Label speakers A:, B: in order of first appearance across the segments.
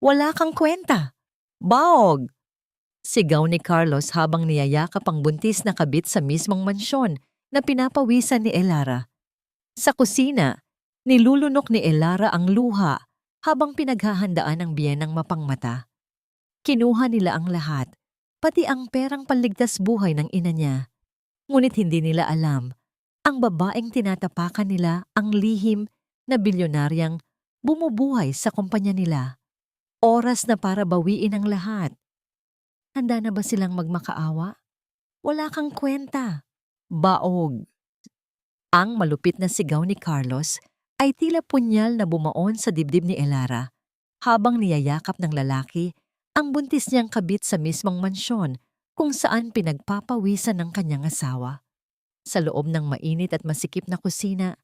A: Wala kang kwenta! Baog! Sigaw ni Carlos habang niyayakap ang buntis na kabit sa mismong mansyon na pinapawisan ni Elara. Sa kusina, nilulunok ni Elara ang luha habang pinaghahandaan ang biyenang mapangmata. Kinuha nila ang lahat, pati ang perang panligtas buhay ng ina niya. Ngunit hindi nila alam, ang babaeng tinatapakan nila ang lihim na bilyonaryang bumubuhay sa kumpanya nila. Oras na para bawiin ang lahat. Handa na ba silang magmakaawa? Wala kang kwenta. Baog. Ang malupit na sigaw ni Carlos ay tila punyal na bumaon sa dibdib ni Elara habang niyayakap ng lalaki ang buntis niyang kabit sa mismong mansyon kung saan pinagpapawisan ng kanyang asawa. Sa loob ng mainit at masikip na kusina,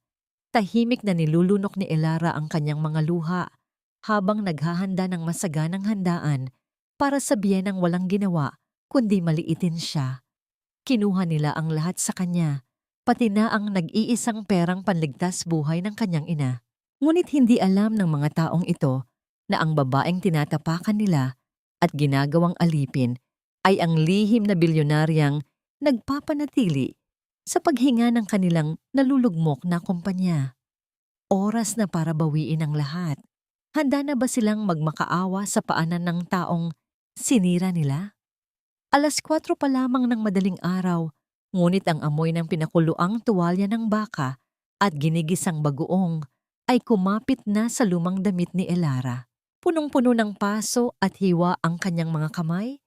A: tahimik na nilulunok ni Elara ang kanyang mga luha habang naghahanda ng masaganang handaan para sa biyenang walang ginawa kundi maliitin siya. Kinuha nila ang lahat sa kanya, pati na ang nag-iisang perang panligtas buhay ng kanyang ina. Ngunit hindi alam ng mga taong ito na ang babaeng tinatapakan nila at ginagawang alipin ay ang lihim na bilyonaryang nagpapanatili sa paghinga ng kanilang nalulugmok na kumpanya. Oras na para bawiin ang lahat. Handa na ba silang magmakaawa sa paanan ng taong sinira nila? 4:00 pa lamang ng madaling araw, ngunit ang amoy ng pinakuluang tuwalya ng baka at ginigisang bagoong ay kumapit na sa lumang damit ni Elara. Punong-puno ng paso at hiwa ang kanyang mga kamay,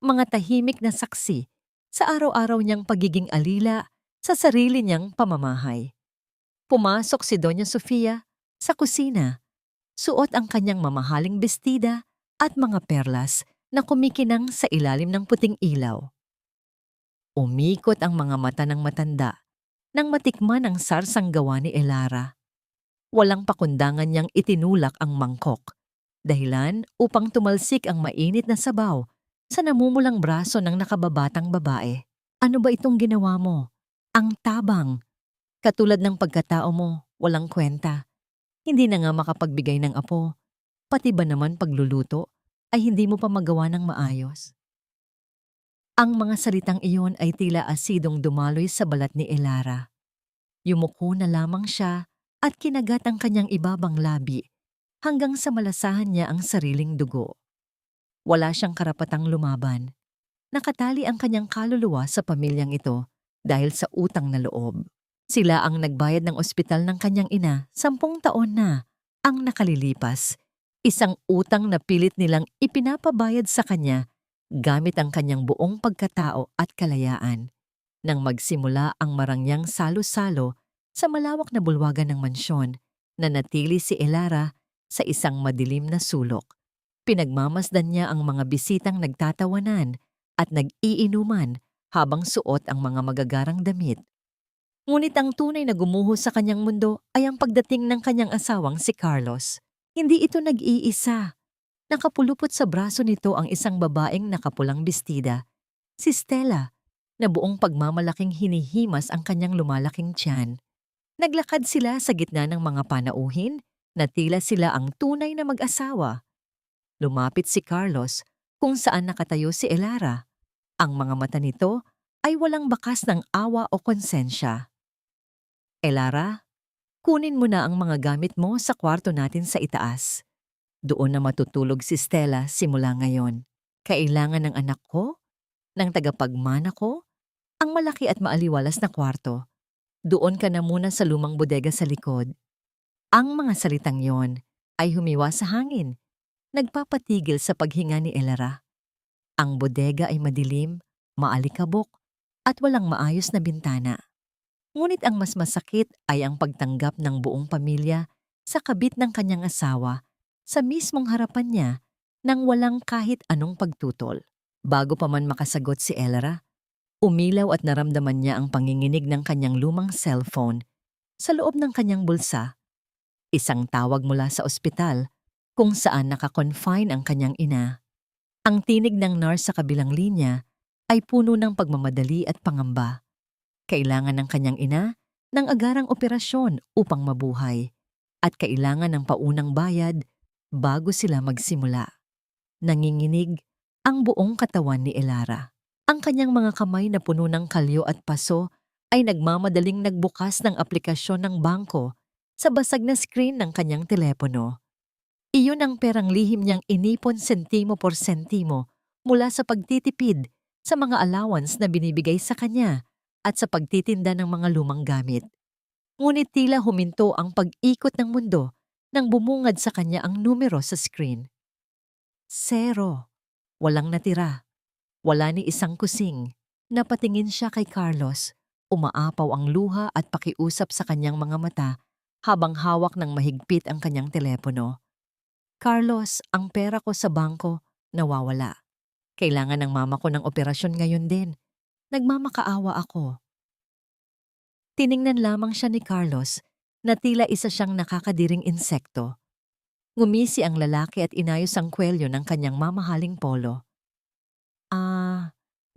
A: mga tahimik na saksi sa araw-araw niyang pagiging alila sa sarili niyang pamamahay. Pumasok si Doña Sofia sa kusina, suot ang kanyang mamahaling bestida at mga perlas na kumikinang sa ilalim ng puting ilaw. Umikot ang mga mata ng matanda nang matikman ang sarsang gawa ni Elara. Walang pakundangan niyang itinulak ang mangkok, dahilan upang tumalsik ang mainit na sabaw sa namumulang braso ng nakababatang babae. Ano ba itong ginawa mo? Ang tabang. Katulad ng pagkatao mo, walang kwenta. Hindi na nga makapagbigay ng apo. Pati ba naman pagluluto ay hindi mo pa magawa ng maayos? Ang mga salitang iyon ay tila asidong dumaloy sa balat ni Elara. Yumuko na lamang siya at kinagat ang kanyang ibabang labi hanggang sa malasahan niya ang sariling dugo. Wala siyang karapatang lumaban. Nakatali ang kanyang kaluluwa sa pamilyang ito dahil sa utang na loob. Sila ang nagbayad ng ospital ng kanyang ina 10 taon na ang nakalilipas. Isang utang na pilit nilang ipinapabayad sa kanya gamit ang kanyang buong pagkatao at kalayaan. Nang magsimula ang marangyang salo-salo sa malawak na bulwagan ng mansyon, nanatili si Elara sa isang madilim na sulok. Pinagmamasdan niya ang mga bisitang nagtatawanan at nag-iinuman habang suot ang mga magagarang damit. Ngunit ang tunay na gumuho sa kanyang mundo ay ang pagdating ng kanyang asawang si Carlos. Hindi ito nag-iisa. Nakapulupot sa braso nito ang isang babaeng nakapulang bestida, si Stella, na buong pagmamalaking hinihimas ang kanyang lumalaking tiyan. Naglakad sila sa gitna ng mga panauhin na tila sila ang tunay na mag-asawa. Lumapit si Carlos kung saan nakatayo si Elara. Ang mga mata nito ay walang bakas ng awa o konsensya. Elara, kunin mo na ang mga gamit mo sa kwarto natin sa itaas. Doon na matutulog si Stella simula ngayon. Kailangan ng anak ko, ng tagapagmana ko, ang malaki at maaliwalas na kwarto. Doon ka na muna sa lumang bodega sa likod. Ang mga salitang yon ay humiwa sa hangin, nagpapatigil sa paghinga ni Elara. Ang bodega ay madilim, maalikabok, at walang maayos na bintana. Ngunit ang mas masakit ay ang pagtanggap ng buong pamilya sa kabit ng kanyang asawa sa mismong harapan niya nang walang kahit anong pagtutol. Bago pa man makasagot si Elara, umilaw at naramdaman niya ang panginginig ng kanyang lumang cellphone sa loob ng kanyang bulsa. Isang tawag mula sa ospital kung saan nakakonfine ang kanyang ina. Ang tinig ng nurse sa kabilang linya ay puno ng pagmamadali at pangamba. Kailangan ng kanyang ina ng agarang operasyon upang mabuhay at kailangan ng paunang bayad bago sila magsimula. Nanginginig ang buong katawan ni Elara. Ang kanyang mga kamay na puno ng kalyo at paso ay nagmamadaling nagbukas ng aplikasyon ng bangko sa basag na screen ng kanyang telepono. Iyon ang perang lihim niyang inipon sentimo por sentimo mula sa pagtitipid sa mga allowance na binibigay sa kanya at sa pagtitinda ng mga lumang gamit. Ngunit tila huminto ang pag-ikot ng mundo nang bumungad sa kanya ang numero sa screen. 0. Walang natira. Wala ni isang kusing. Napatingin siya kay Carlos. Umaapaw ang luha at pakiusap sa kanyang mga mata habang hawak ng mahigpit ang kanyang telepono. Carlos, ang pera ko sa bangko nawawala. Kailangan ng mama ko ng operasyon ngayon din. Nagmamakaawa ako. Tiningnan lamang siya ni Carlos na tila isa siyang nakakadiring insekto. Ngumisi ang lalaki at inayos ang kwelyo ng kanyang mamahaling polo.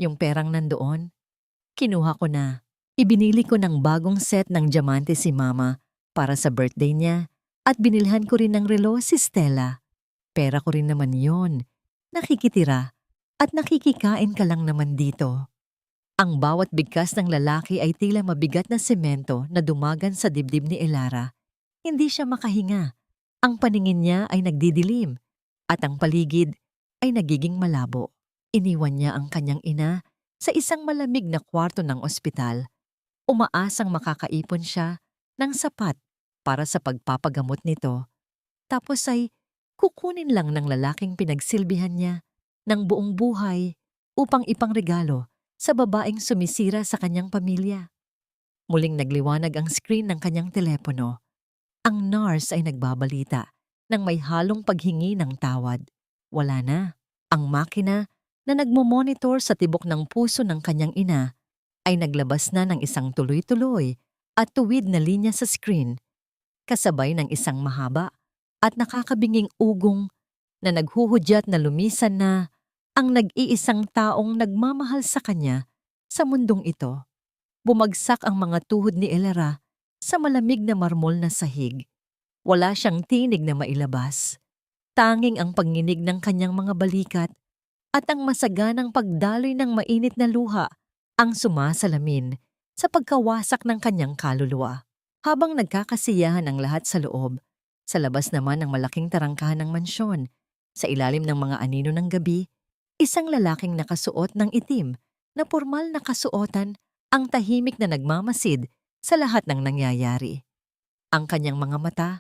A: Yung perang nandoon? Kinuha ko na. Ibinili ko ng bagong set ng diamante si mama para sa birthday niya at binilhan ko rin ng relo si Stella. Pera ko rin naman yon. Nakikitira at nakikikain ka lang naman dito. Ang bawat bigkas ng lalaki ay tila mabigat na semento na dumagan sa dibdib ni Elara. Hindi siya makahinga. Ang paningin niya ay nagdidilim at ang paligid ay nagiging malabo. Iniwan niya ang kanyang ina sa isang malamig na kwarto ng ospital. Umaasang makakaipon siya ng sapat para sa pagpapagamot nito. Tapos ay kukunin lang ng lalaking pinagsilbihan niya ng buong buhay upang ipangregalo sa babaeng sumisira sa kanyang pamilya. Muling nagliwanag ang screen ng kanyang telepono. Ang nurse ay nagbabalita ng may halong paghingi ng tawad. Wala na. Ang makina na nagmomonitor sa tibok ng puso ng kanyang ina ay naglabas na ng isang tuloy-tuloy at tuwid na linya sa screen, kasabay ng isang mahaba at nakakabinging ugong na naghuhudyat na lumisan na ang nag-iisang taong nagmamahal sa kanya sa mundong ito. Bumagsak ang mga tuhod ni Elara sa malamig na marmol na sahig. Wala siyang tinig na mailabas. Tanging ang panginig ng kanyang mga balikat at ang masaganang pagdaloy ng mainit na luha ang sumasalamin sa pagkawasak ng kanyang kaluluwa. Habang nagkakasiyahan ang lahat sa loob, sa labas naman ng malaking tarangkahan ng mansyon, sa ilalim ng mga anino ng gabi, isang lalaking nakasuot ng itim na pormal na kasuotan ang tahimik na nagmamasid sa lahat ng nangyayari. Ang kanyang mga mata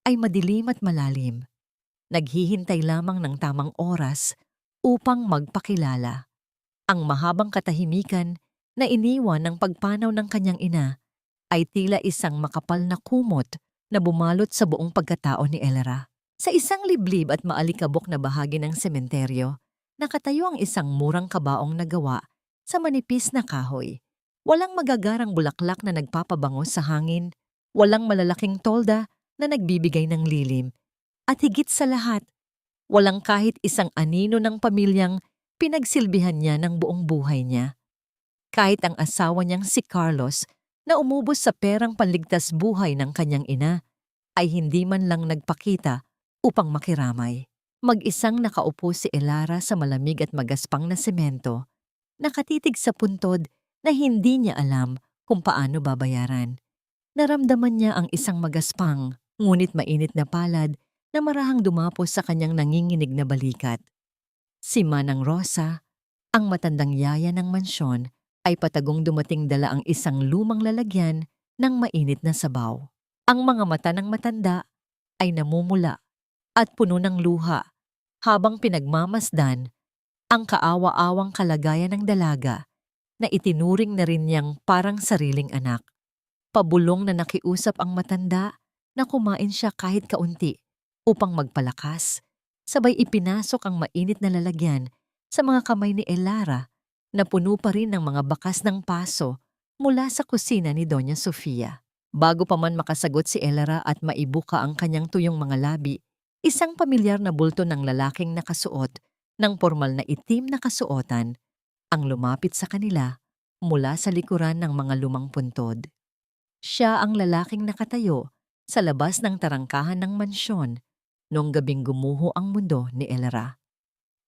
A: ay madilim at malalim. Naghihintay lamang ng tamang oras upang magpakilala. Ang mahabang katahimikan na iniwan ng pagpanaw ng kanyang ina ay tila isang makapal na kumot na bumalot sa buong pagkatao ni Elara. Sa isang liblib at maalikabok na bahagi ng sementeryo, nakatayo ang isang murang kabaong na gawa sa manipis na kahoy. Walang magagarang bulaklak na nagpapabango sa hangin, walang malalaking tolda na nagbibigay ng lilim, at higit sa lahat, walang kahit isang anino ng pamilyang pinagsilbihan niya ng buong buhay niya. Kahit ang asawa niyang si Carlos na umubos sa perang panligtas buhay ng kanyang ina ay hindi man lang nagpakita upang makiramay. Mag-isang nakaupo si Elara sa malamig at magaspang na semento, nakatitig sa puntod na hindi niya alam kung paano babayaran. Naramdaman niya ang isang magaspang, ngunit mainit na palad na marahang dumapos sa kanyang nanginginig na balikat. Si Manang Rosa, ang matandang yaya ng mansyon, ay patagong dumating dala ang isang lumang lalagyan ng mainit na sabaw. Ang mga mata ng matanda ay namumula at puno ng luha habang pinagmamasdan ang kaawa-awang kalagayan ng dalaga na itinuring na rin niyang parang sariling anak. Pabulong na nakiusap ang matanda na kumain siya kahit kaunti upang magpalakas, sabay ipinasok ang mainit na lalagyan sa mga kamay ni Elara na puno pa rin ng mga bakas ng paso mula sa kusina ni Doña Sofia. Bago pa man makasagot si Elara at maibuka ang kanyang tuyong mga labi, isang pamilyar na bulto ng lalaking nakasuot ng pormal na itim na kasuotan ang lumapit sa kanila mula sa likuran ng mga lumang puntod. Siya ang lalaking nakatayo sa labas ng tarangkahan ng mansyon noong gabing gumuho ang mundo ni Elara.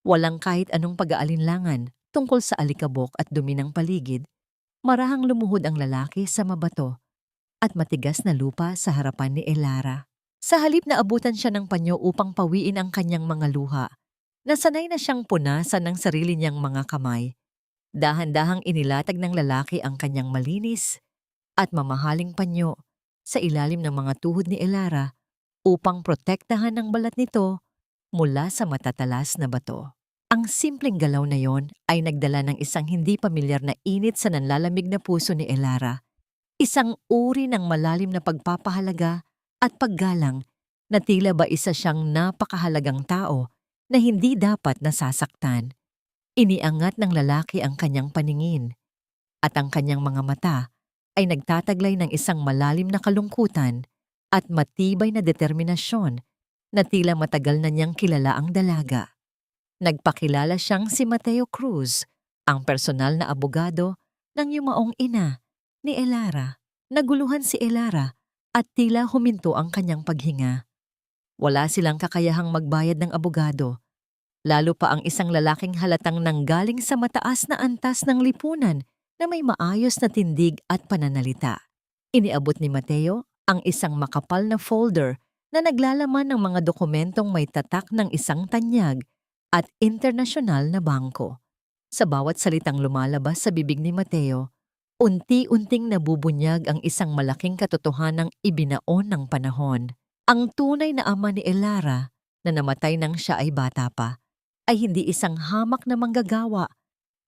A: Walang kahit anong pag-aalinlangan tungkol sa alikabok at dumi ng paligid, marahang lumuhod ang lalaki sa mabato at matigas na lupa sa harapan ni Elara. Sa halip na abutan siya ng panyo upang pawiin ang kanyang mga luha, nasanay na siyang punasan ng sarili niyang mga kamay. Dahan-dahang inilatag ng lalaki ang kanyang malinis at mamahaling panyo sa ilalim ng mga tuhod ni Elara upang protektahan ang balat nito mula sa matatalas na bato. Ang simpleng galaw na yon ay nagdala ng isang hindi pamilyar na init sa nanlalamig na puso ni Elara. Isang uri ng malalim na pagpapahalaga at paggalang na tila ba isa siyang napakahalagang tao na hindi dapat nasasaktan. Iniangat ng lalaki ang kanyang paningin at ang kanyang mga mata ay nagtataglay ng isang malalim na kalungkutan at matibay na determinasyon na tila matagal na niyang kilala ang dalaga. Nagpakilala siyang si Mateo Cruz, ang personal na abogado ng yumaong ina ni Elara. Naguluhan si Elara at tila huminto ang kanyang paghinga. Wala silang kakayahang magbayad ng abogado, lalo pa ang isang lalaking halatang nanggaling sa mataas na antas ng lipunan na may maayos na tindig at pananalita. Iniabot ni Mateo ang isang makapal na folder na naglalaman ng mga dokumentong may tatak ng isang tanyag at internasyonal na bangko. Sa bawat salitang lumalabas sa bibig ni Mateo, unti-unting nabubunyag ang isang malaking katotohanang ibinaon ng panahon. Ang tunay na ama ni Elara, na namatay nang siya ay bata pa, ay hindi isang hamak na manggagawa,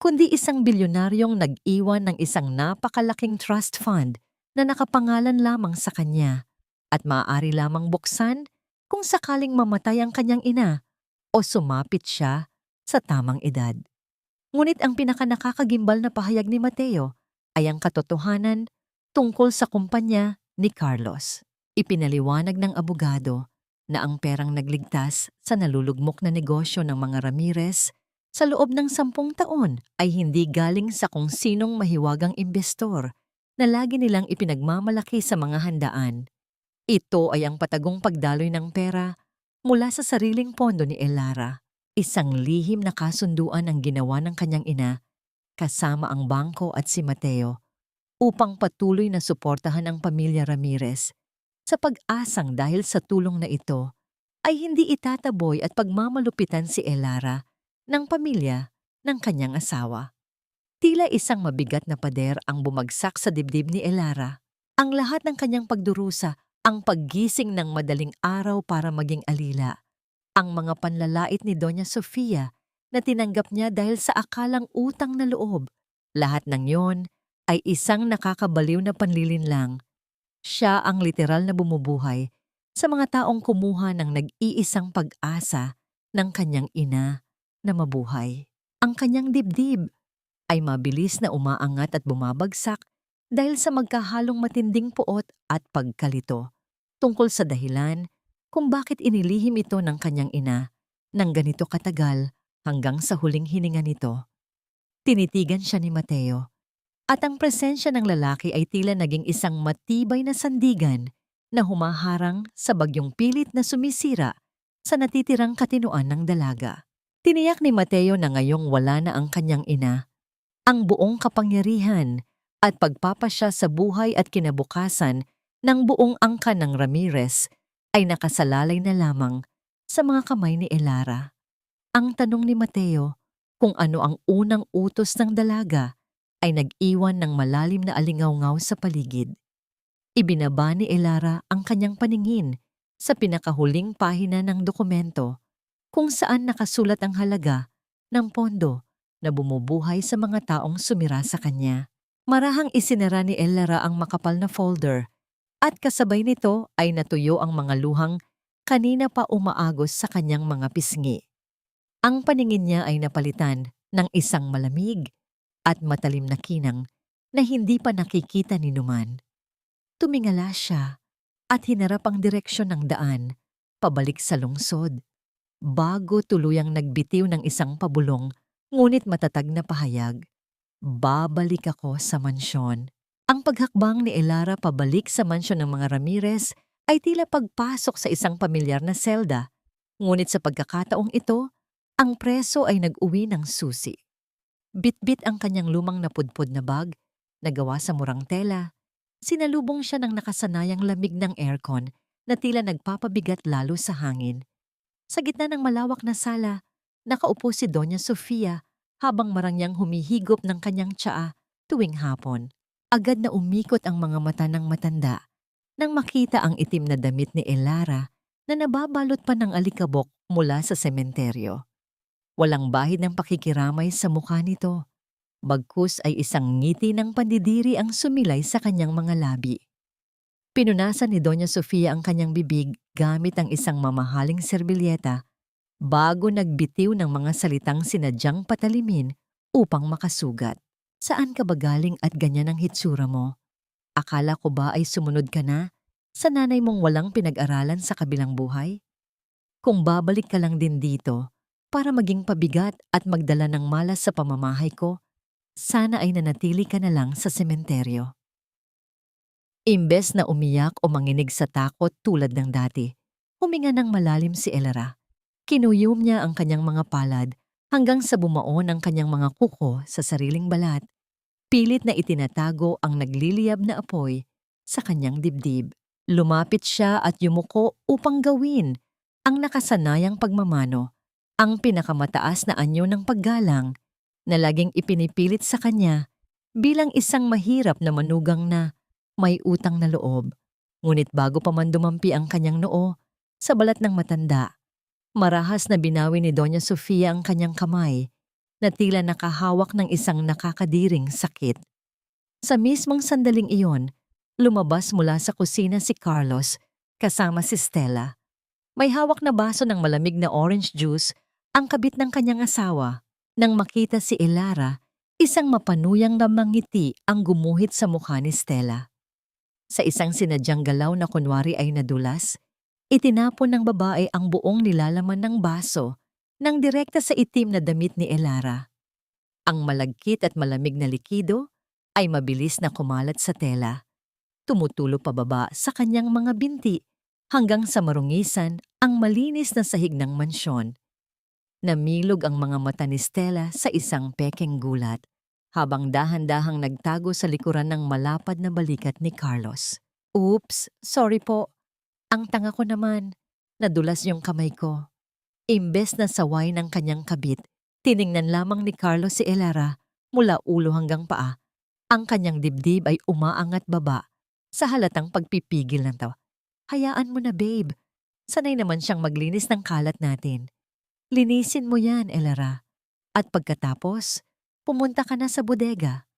A: kundi isang bilyonaryong nag-iwan ng isang napakalaking trust fund na nakapangalan lamang sa kanya at maaari lamang buksan kung sakaling mamatay ang kanyang ina o sumapit siya sa tamang edad. Ngunit ang pinakanakakagimbal na pahayag ni Mateo ay ang katotohanan tungkol sa kumpanya ni Carlos. Ipinaliwanag ng abogado na ang perang nagligtas sa nalulugmok na negosyo ng mga Ramirez sa loob ng 10 taon ay hindi galing sa kung sinong mahiwagang imbestor na lagi nilang ipinagmamalaki sa mga handaan. Ito ay ang patagong pagdaloy ng pera mula sa sariling pondo ni Elara. Isang lihim na kasunduan ang ginawa ng kanyang ina kasama ang bangko at si Mateo upang patuloy na suportahan ang pamilya Ramirez sa pag-asang dahil sa tulong na ito ay hindi itataboy at pagmamalupitan si Elara ng pamilya ng kanyang asawa. Tila isang mabigat na pader ang bumagsak sa dibdib ni Elara. Ang lahat ng kanyang pagdurusa, ang paggising ng madaling araw para maging alila, ang mga panlalait ni Doña Sofia na tinanggap niya dahil sa akalang utang na loob, lahat ng yon ay isang nakakabaliw na panlilinlang. Siya ang literal na bumubuhay sa mga taong kumuha ng nag-iisang pag-asa ng kanyang ina na mabuhay. Ang kanyang dibdib ay mabilis na umaangat at bumabagsak dahil sa magkahalong matinding puot at pagkalito tungkol sa dahilan kung bakit inilihim ito ng kanyang ina ng ganito katagal hanggang sa huling hininga nito. Tinitigan siya ni Mateo. At ang presensya ng lalaki ay tila naging isang matibay na sandigan na humaharang sa bagyong pilit na sumisira sa natitirang katinuan ng dalaga. Tiniyak ni Mateo na ngayong wala na ang kanyang ina, ang buong kapangyarihan at pagpapasya sa buhay at kinabukasan ng buong angkan ng Ramirez ay nakasalalay na lamang sa mga kamay ni Elara. Ang tanong ni Mateo kung ano ang unang utos ng dalaga ay nag-iwan ng malalim na alingawngaw sa paligid. Ibinaba ni Elara ang kanyang paningin sa pinakahuling pahina ng dokumento kung saan nakasulat ang halaga ng pondo na bumubuhay sa mga taong sumira sa kanya. Marahang isinara ni Elara ang makapal na folder at kasabay nito ay natuyo ang mga luhang kanina pa umaagos sa kanyang mga pisngi. Ang paningin niya ay napalitan ng isang malamig at matalim na kinang na hindi pa nakikita ni Numan. Tumingala siya at hinarap ang direksyon ng daan, pabalik sa lungsod, bago tuluyang nagbitiw ng isang pabulong ngunit matatag na pahayag. Babalik ako sa mansyon. Ang paghakbang ni Elara pabalik sa mansyon ng mga Ramirez ay tila pagpasok sa isang pamilyar na selda, ngunit sa pagkakataong ito Ang preso ay nag-uwi ng susi. Bitbit ang kanyang lumang napudpod na bag, nagawa sa murang tela. Sinalubong siya ng nakasanayang lamig ng aircon na tila nagpapabigat lalo sa hangin. Sa gitna ng malawak na sala, nakaupo si Doña Sofia habang marangyang humihigop ng kanyang tsaa tuwing hapon. Agad na umikot ang mga mata ng matanda nang makita ang itim na damit ni Elara na nababalot pa ng alikabok mula sa sementeryo. Walang bahid ng pakikiramay sa mukha nito. Bagkus ay isang ngiti ng pandidiri ang sumilay sa kanyang mga labi. Pinunasan ni Doña Sofia ang kanyang bibig gamit ang isang mamahaling serbilyeta bago nagbitiw ng mga salitang sinadyang patalimin upang makasugat. Saan ka ba galing at ganyan ang hitsura mo? Akala ko ba ay sumunod ka na sa nanay mong walang pinag-aralan sa kabilang buhay? Kung babalik ka lang din dito para maging pabigat at magdala ng malas sa pamamahay ko, sana ay nanatili ka na lang sa sementeryo. Imbes na umiyak o manginig sa takot tulad ng dati, huminga ng malalim si Elara. Kinuyom niya ang kanyang mga palad hanggang sa bumaon ang kanyang mga kuko sa sariling balat. Pilit na itinatago ang nagliliyab na apoy sa kanyang dibdib. Lumapit siya at yumuko upang gawin ang nakasanayang pagmamano, ang pinakamataas na anyo ng paggalang na laging ipinipilit sa kanya bilang isang mahirap na manugang na may utang na loob. Ngunit bago pa man dumampi ang kanyang noo sa balat ng matanda, marahas na binawi ni Doña Sofia ang kanyang kamay na tila nakahawak ng isang nakakadiring sakit. Sa mismong sandaling iyon, lumabas mula sa kusina si Carlos kasama si Stella. May hawak na baso ng malamig na orange juice ang kabit ng kanyang asawa. Nang makita si Elara, isang mapanuyang na ngiti ang gumuhit sa mukha ni Stella. Sa isang sinadyang galaw na kunwari ay nadulas, itinapon ng babae ang buong nilalaman ng baso nang direkta sa itim na damit ni Elara. Ang malagkit at malamig na likido ay mabilis na kumalat sa tela. Tumutulo pababa sa kanyang mga binti hanggang sa marungisan ang malinis na sahig ng mansyon. Namilog ang mga mata ni Stella sa isang pekeng gulat habang dahan-dahang nagtago sa likuran ng malapad na balikat ni Carlos. Oops, sorry po. Ang tanga ko naman. Nadulas yung kamay ko. Imbes na saway ng kanyang kabit, tiningnan lamang ni Carlos si Elara mula ulo hanggang paa. Ang kanyang dibdib ay umaangat baba sa halatang pagpipigil ng tawa. Hayaan mo na, babe. Sanay naman siyang maglinis ng kalat natin. Linisin mo yan, Elara. At pagkatapos, pumunta ka na sa bodega.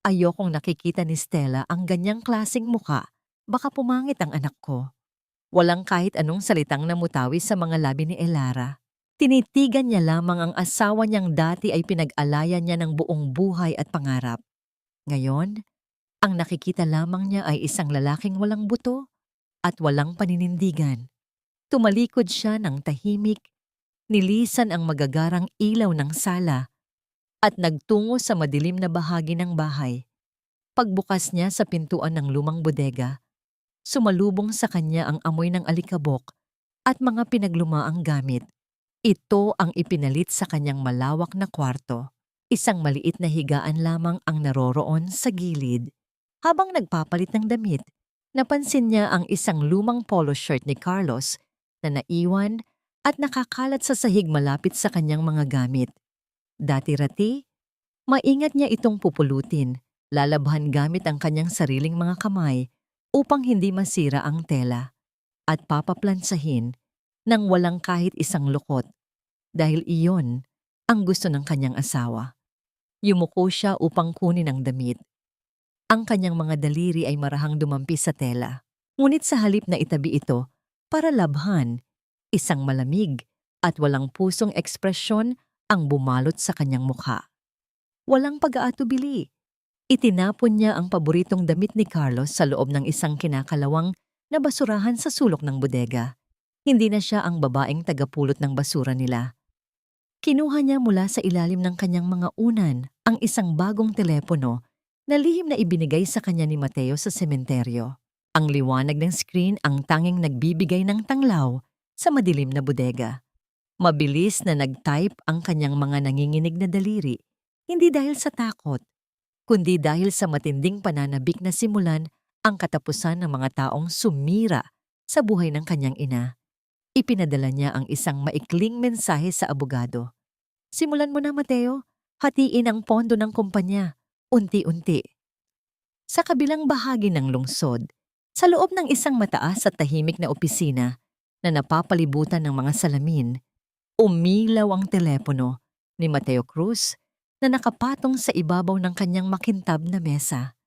A: Ayokong nakikita ni Stella ang ganyang klaseng muka. Baka pumangit ang anak ko. Walang kahit anong salitang namutawi sa mga labi ni Elara. Tinitigan niya lamang ang asawa niyang dati ay pinag-alayan niya ng buong buhay at pangarap. Ngayon, ang nakikita lamang niya ay isang lalaking walang buto at walang paninindigan. Tumalikod siya ng tahimik, nilisan ang magagarang ilaw ng sala at nagtungo sa madilim na bahagi ng bahay. Pagbukas niya sa pintuan ng lumang bodega, sumalubong sa kanya ang amoy ng alikabok at mga pinaglumaang gamit. Ito ang ipinalit sa kanyang malawak na kwarto. Isang maliit na higaan lamang ang naroroon sa gilid. Habang nagpapalit ng damit, napansin niya ang isang lumang polo shirt ni Carlos na naiwan at nakakalat sa sahig malapit sa kanyang mga gamit. Dati-rati, maingat niya itong pupulutin, lalabhan gamit ang kanyang sariling mga kamay upang hindi masira ang tela at papaplansahin nang walang kahit isang lukot dahil iyon ang gusto ng kanyang asawa. Yumuko siya upang kunin ang damit. Ang kanyang mga daliri ay marahang dumampi sa tela. Ngunit sa halip na itabi ito para labhan, isang malamig at walang pusong ekspresyon ang bumalot sa kanyang mukha. Walang pag-aatubili. Itinapon niya ang paboritong damit ni Carlos sa loob ng isang kinakalawang na basurahan sa sulok ng bodega. Hindi na siya ang babaeng tagapulot ng basura nila. Kinuha niya mula sa ilalim ng kanyang mga unan ang isang bagong telepono na lihim na ibinigay sa kanya ni Mateo sa sementeryo. Ang liwanag ng screen ang tanging nagbibigay ng tanglaw sa madilim na bodega. Mabilis na nag-type ang kanyang mga nanginginig na daliri, hindi dahil sa takot, kundi dahil sa matinding pananabik na simulan ang katapusan ng mga taong sumira sa buhay ng kanyang ina. Ipinadala niya ang isang maikling mensahe sa abogado. Simulan mo na, Mateo. Hatiin ang pondo ng kumpanya, unti-unti. Sa kabilang bahagi ng lungsod, sa loob ng isang mataas at tahimik na opisina na napapalibutan ng mga salamin, umilaw ang telepono ni Mateo Cruz na nakapatong sa ibabaw ng kanyang makintab na mesa.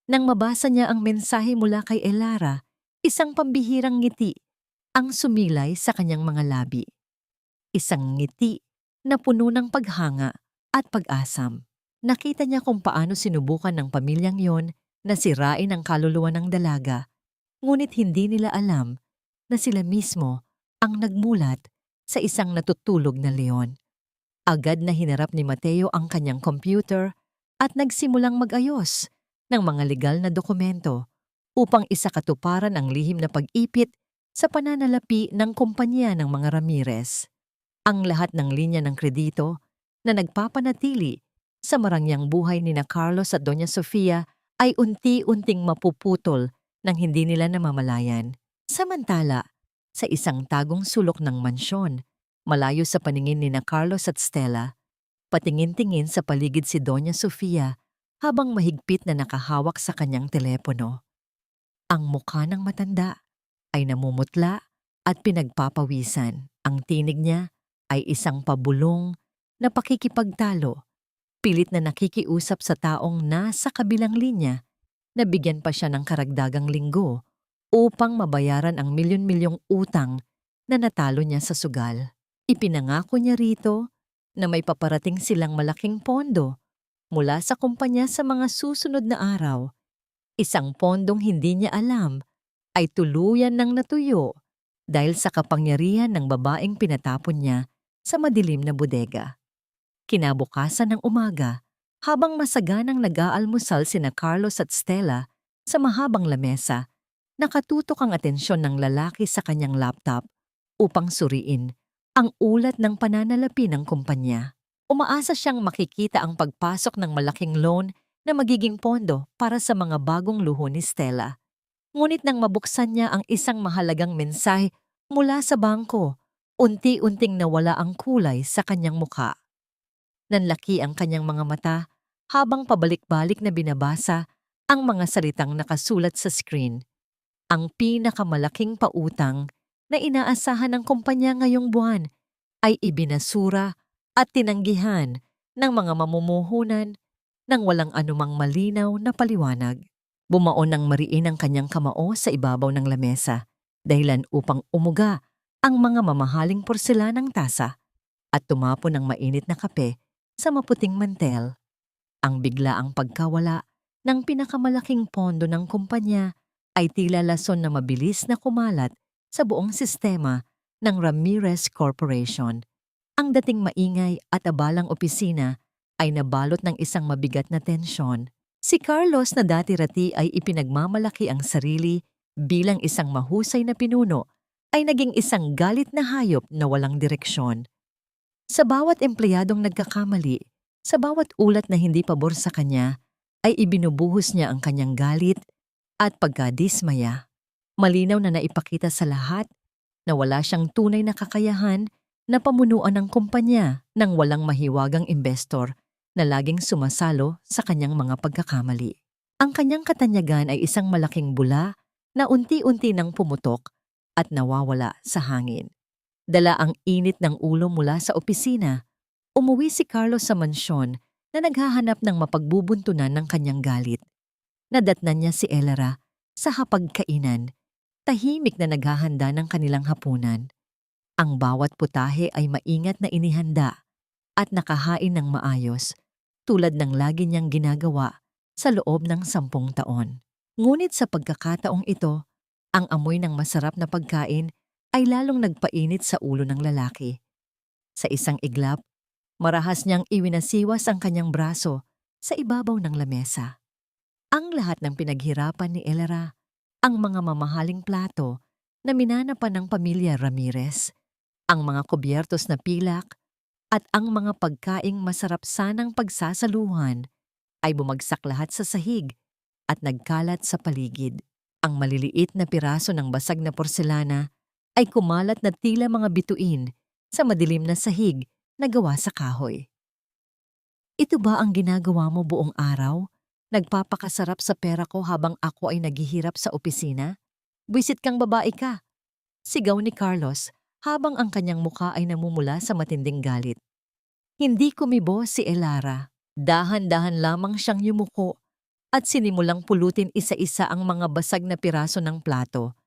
A: Nang mabasa niya ang mensahe mula kay Elara, isang pambihirang ngiti ang sumilay sa kanyang mga labi. Isang ngiti na puno ng paghanga at pag-asam. Nakita niya kung paano sinubukan ng pamilyang yon na sirain ang kaluluwa ng dalaga, ngunit hindi nila alam na sila mismo ang nagmulat sa isang natutulog na leon. Agad na hinarap ni Mateo ang kanyang computer at nagsimulang mag-ayos ng mga legal na dokumento upang isakatuparan ang lihim na pag-ipit sa pananalapi ng kumpanya ng mga Ramirez. Ang lahat ng linya ng kredito na nagpapanatili sa marangyang buhay ni na Carlos at Doña Sofia ay unti-unting mapuputol nang hindi nila namamalayan. Samantala, sa isang tagong sulok ng mansyon, malayo sa paningin ni na Carlos at Stella, patingin-tingin sa paligid si Doña Sofia habang mahigpit na nakahawak sa kanyang telepono. Ang mukha ng matanda ay namumutla at pinagpapawisan. Ang tinig niya ay isang pabulong na pakikipagtalo, pilit na nakikiusap sa taong nasa kabilang linya na bigyan pa siya ng karagdagang linggo upang mabayaran ang milyon-milyong utang na natalo niya sa sugal. Ipinangako niya rito na may paparating silang malaking pondo mula sa kumpanya sa mga susunod na araw. Isang pondong hindi niya alam ay tuluyan ng natuyo dahil sa kapangyarihan ng babaeng pinatapon niya sa madilim na bodega. Kinabukasan ng umaga, habang masaganang nag-aalmusal sina Carlos at Stella sa mahabang lamesa, nakatutok ang atensyon ng lalaki sa kanyang laptop upang suriin ang ulat ng pananalapi ng kumpanya. Umaasa siyang makikita ang pagpasok ng malaking loan na magiging pondo para sa mga bagong luho ni Stella. Ngunit nang mabuksan niya ang isang mahalagang mensahe mula sa bangko, unti-unting nawala ang kulay sa kanyang mukha. Nanlaki ang kanyang mga mata habang pabalik-balik na binabasa ang mga salitang nakasulat sa screen. Ang pinakamalaking pautang na inaasahan ng kumpanya ngayong buwan ay ibinasura at tinanggihan ng mga mamumuhunan nang walang anumang malinaw na paliwanag. Bumaon ng mariin ang kanyang kamao sa ibabaw ng lamesa, dahilan upang umuga ang mga mamahaling porselanang tasa at tumapon ng mainit na kape sa maputing mantel. Ang biglaang pagkawala ng pinakamalaking pondo ng kumpanya ay tila lason na mabilis na kumalat sa buong sistema ng Ramirez Corporation. Ang dating maingay at abalang opisina ay nabalot ng isang mabigat na tensyon. Si Carlos na dati-rati ay ipinagmamalaki ang sarili bilang isang mahusay na pinuno ay naging isang galit na hayop na walang direksyon. Sa bawat empleyadong nagkakamali, sa bawat ulat na hindi pabor sa kanya, ay ibinubuhos niya ang kanyang galit at pagkadismaya. Malinaw na naipakita sa lahat na wala siyang tunay na kakayahan na pamunuan ng kumpanya ng walang mahiwagang investor na laging sumasalo sa kanyang mga pagkakamali. Ang kanyang katanyagan ay isang malaking bula na unti-unti nang pumutok at nawawala sa hangin. Dala ang init ng ulo mula sa opisina, umuwi si Carlos sa mansyon na naghahanap ng mapagbubuntunan ng kanyang galit. Nadatnan niya si Elara sa hapagkainan, tahimik na naghahanda ng kanilang hapunan. Ang bawat putahe ay maingat na inihanda at nakahain ng maayos, tulad ng lagi niyang ginagawa sa loob ng 10 taon. Ngunit sa pagkakataong ito, ang amoy ng masarap na pagkain ay lalong nagpainit sa ulo ng lalaki. Sa isang iglap, marahas niyang iwinasiwas ang kanyang braso sa ibabaw ng lamesa. Ang lahat ng pinaghirapan ni Elara, ang mga mamahaling plato na minanapan ng pamilya Ramirez, ang mga kubyertos na pilak, at ang mga pagkaing masarap sanang pagsasaluhan ay bumagsak lahat sa sahig at nagkalat sa paligid. Ang maliliit na piraso ng basag na porselana ay kumalat na tila mga bituin sa madilim na sahig na gawa sa kahoy. Ito ba ang ginagawa mo buong araw? Nagpapakasarap sa pera ko habang ako ay naghihirap sa opisina? Buwisit kang babae ka! Sigaw ni Carlos habang ang kanyang muka ay namumula sa matinding galit. Hindi kumibo si Elara. Dahan-dahan lamang siyang yumuko at sinimulang pulutin isa-isa ang mga basag na piraso ng plato.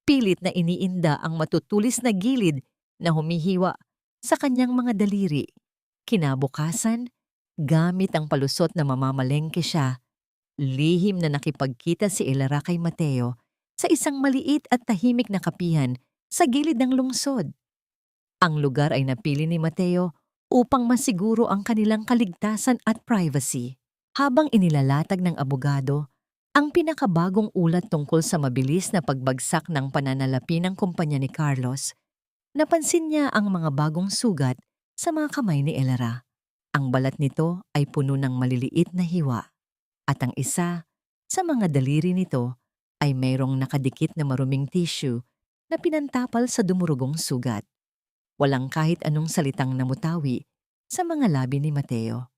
A: Pilit na iniinda ang matutulis na gilid na humihiwa sa kanyang mga daliri. Kinabukasan, gamit ang palusot na mamamalengke siya, lihim na nakipagkita si Elara kay Mateo sa isang maliit at tahimik na kapihan sa gilid ng lungsod. Ang lugar ay napili ni Mateo upang masiguro ang kanilang kaligtasan at privacy. Habang inilalatag ng abogado ang pinakabagong ulat tungkol sa mabilis na pagbagsak ng pananalapi ng kumpanya ni Carlos, napansin niya ang mga bagong sugat sa mga kamay ni Elara. Ang balat nito ay puno ng maliliit na hiwa at ang isa sa mga daliri nito ay mayroong nakadikit na maruming tissue na pinantapal sa dumurugong sugat. Walang kahit anong salitang namutawi sa mga labi ni Mateo.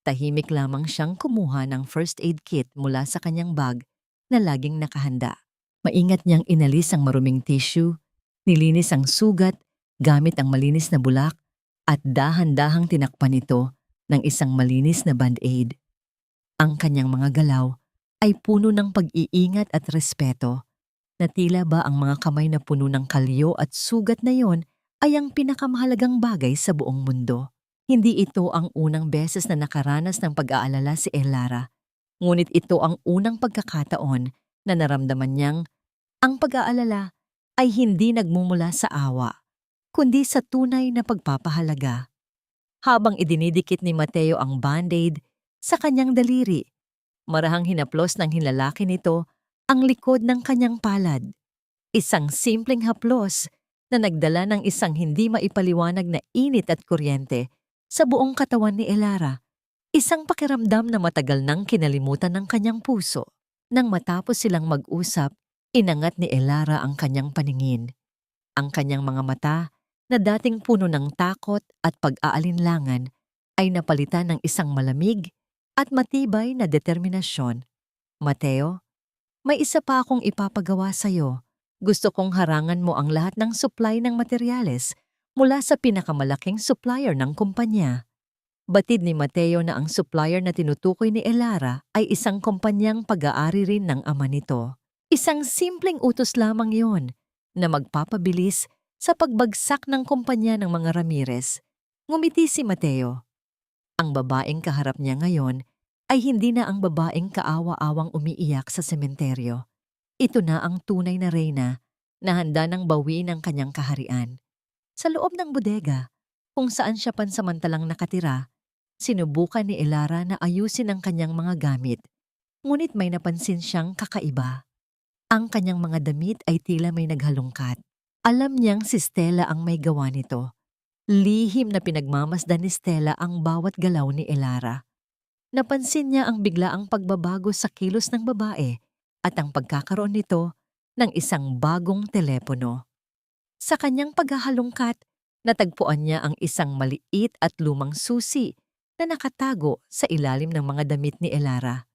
A: Tahimik lamang siyang kumuha ng first aid kit mula sa kanyang bag na laging nakahanda. Maingat niyang inalis ang maruming tissue, nilinis ang sugat gamit ang malinis na bulak at dahan-dahang tinakpan ito ng isang malinis na band-aid. Ang kanyang mga galaw ay puno ng pag-iingat at respeto, na tila ba ang mga kamay na puno ng kalyo at sugat na yon ay ang pinakamahalagang bagay sa buong mundo. Hindi ito ang unang beses na nakaranas ng pag-aalala si Elara, ngunit ito ang unang pagkakataon na naramdaman niyang ang pag-aalala ay hindi nagmumula sa awa, kundi sa tunay na pagpapahalaga. Habang idinidikit ni Mateo ang band-aid sa kanyang daliri, marahang hinaplos ng hinlalaki nito ang likod ng kanyang palad. Isang simpleng haplos na nagdala ng isang hindi maipaliwanag na init at kuryente sa buong katawan ni Elara, isang pakiramdam na matagal nang kinalimutan ng kanyang puso. Nang matapos silang mag-usap, inangat ni Elara ang kanyang paningin. Ang kanyang mga mata, na dating puno ng takot at pag-aalinlangan, ay napalitan ng isang malamig at matibay na determinasyon. Mateo, may isa pa akong ipapagawa sa'yo. Gusto kong harangan mo ang lahat ng supply ng materyales mula sa pinakamalaking supplier ng kumpanya. Batid ni Mateo na ang supplier na tinutukoy ni Elara ay isang kumpanyang pag-aari rin ng ama nito. Isang simpleng utos lamang yon na magpapabilis sa pagbagsak ng kumpanya ng mga Ramirez. Ngumiti si Mateo. Ang babaeng kaharap niya ngayon ay hindi na ang babaeng kaawa-awang umiiyak sa sementeryo. Ito na ang tunay na reyna na handa ng bawiin ang kanyang kaharian. Sa loob ng bodega, kung saan siya pansamantalang nakatira, sinubukan ni Elara na ayusin ang kanyang mga gamit, ngunit may napansin siyang kakaiba. Ang kanyang mga damit ay tila may naghalongkat. Alam niyang si Stella ang may gawa nito. Lihim na pinagmamasdan ni Stella ang bawat galaw ni Elara. Napansin niya ang biglaang pagbabago sa kilos ng babae at ang pagkakaroon nito ng isang bagong telepono. Sa kanyang paghahalongkat, natagpuan niya ang isang maliit at lumang susi na nakatago sa ilalim ng mga damit ni Elara.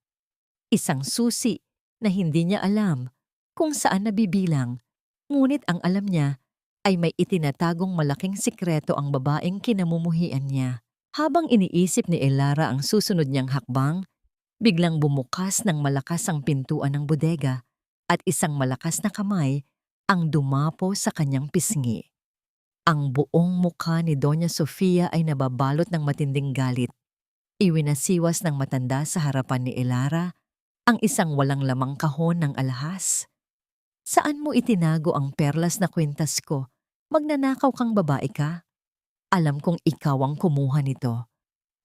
A: Isang susi na hindi niya alam kung saan nabibilang, ngunit ang alam niya ay may itinatagong malaking sikreto ang babaeng kinamumuhian niya. Habang iniisip ni Elara ang susunod niyang hakbang, biglang bumukas ng malakas ang pintuan ng bodega at isang malakas na kamay ang dumapo sa kanyang pisngi. Ang buong mukha ni Doña Sofia ay nababalot ng matinding galit. Iwinasiwas ng matanda sa harapan ni Elara ang isang walang lamang kahon ng alahas. Saan mo itinago ang perlas na kwintas ko? Magnanakaw kang babae ka? Alam kong ikaw ang kumuha nito.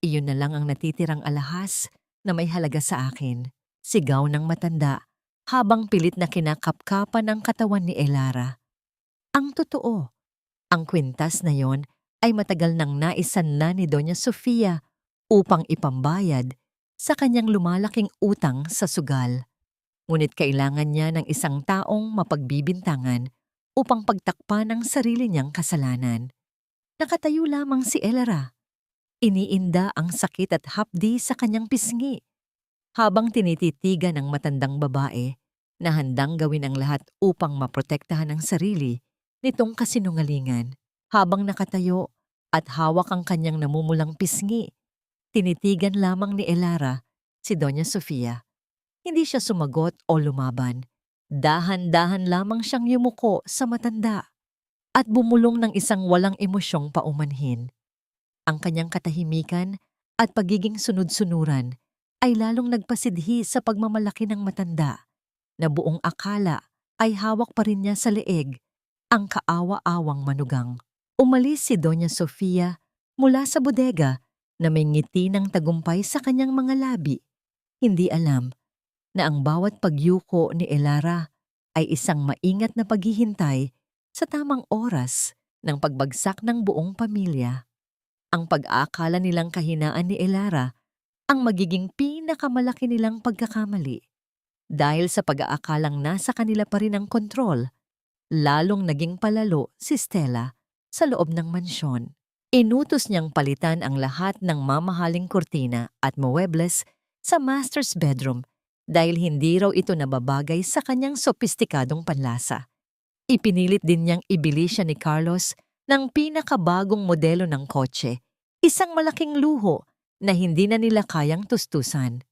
A: Iyon na lang ang natitirang alahas na may halaga sa akin. Sigaw ng matanda habang pilit na kinakapkapan ang katawan ni Elara. Ang totoo, Ang kwintas na yon ay matagal nang naisanla ni Doña Sofia upang ipambayad sa kanyang lumalaking utang sa sugal. Ngunit kailangan niya ng isang taong mapagbibintangan upang pagtakpan ang sarili niyang kasalanan. Nakatayo lamang si Elara. Iniinda ang sakit at hapdi sa kanyang pisngi habang tinititigan ng matandang babae na handang gawin ang lahat upang maprotektahan ang sarili nitong kasinungalingan. Habang nakatayo at hawak ang kanyang namumulang pisngi, tinitigan lamang ni Elara si Doña Sofia. Hindi siya sumagot o lumaban. Dahan-dahan lamang siyang yumuko sa matanda at bumulong ng isang walang emosyong paumanhin. Ang kanyang katahimikan at pagiging sunod-sunuran ay lalong nagpasidhi sa pagmamalaki ng matanda na buong akala ay hawak pa rin niya sa leeg ang kaawa-awang manugang. Umalis si Doña Sofia mula sa bodega na may ngiti ng tagumpay sa kanyang mga labi. Hindi alam na ang bawat pagyuko ni Elara ay isang maingat na paghihintay sa tamang oras ng pagbagsak ng buong pamilya. Ang pag-aakala nilang kahinaan ni Elara ang magiging pinakamalaki nilang pagkakamali. Dahil sa pag-aakalang nasa kanila pa rin ang kontrol, lalong naging palalo si Stella sa loob ng mansyon. Inutos niyang palitan ang lahat ng mamahaling kurtina at muebles sa master's bedroom dahil hindi raw ito nababagay sa kanyang sopistikadong panlasa. Ipinilit din niyang ibili siya ni Carlos ng pinakabagong modelo ng kotse, isang malaking luho na hindi na nila kayang tustusan.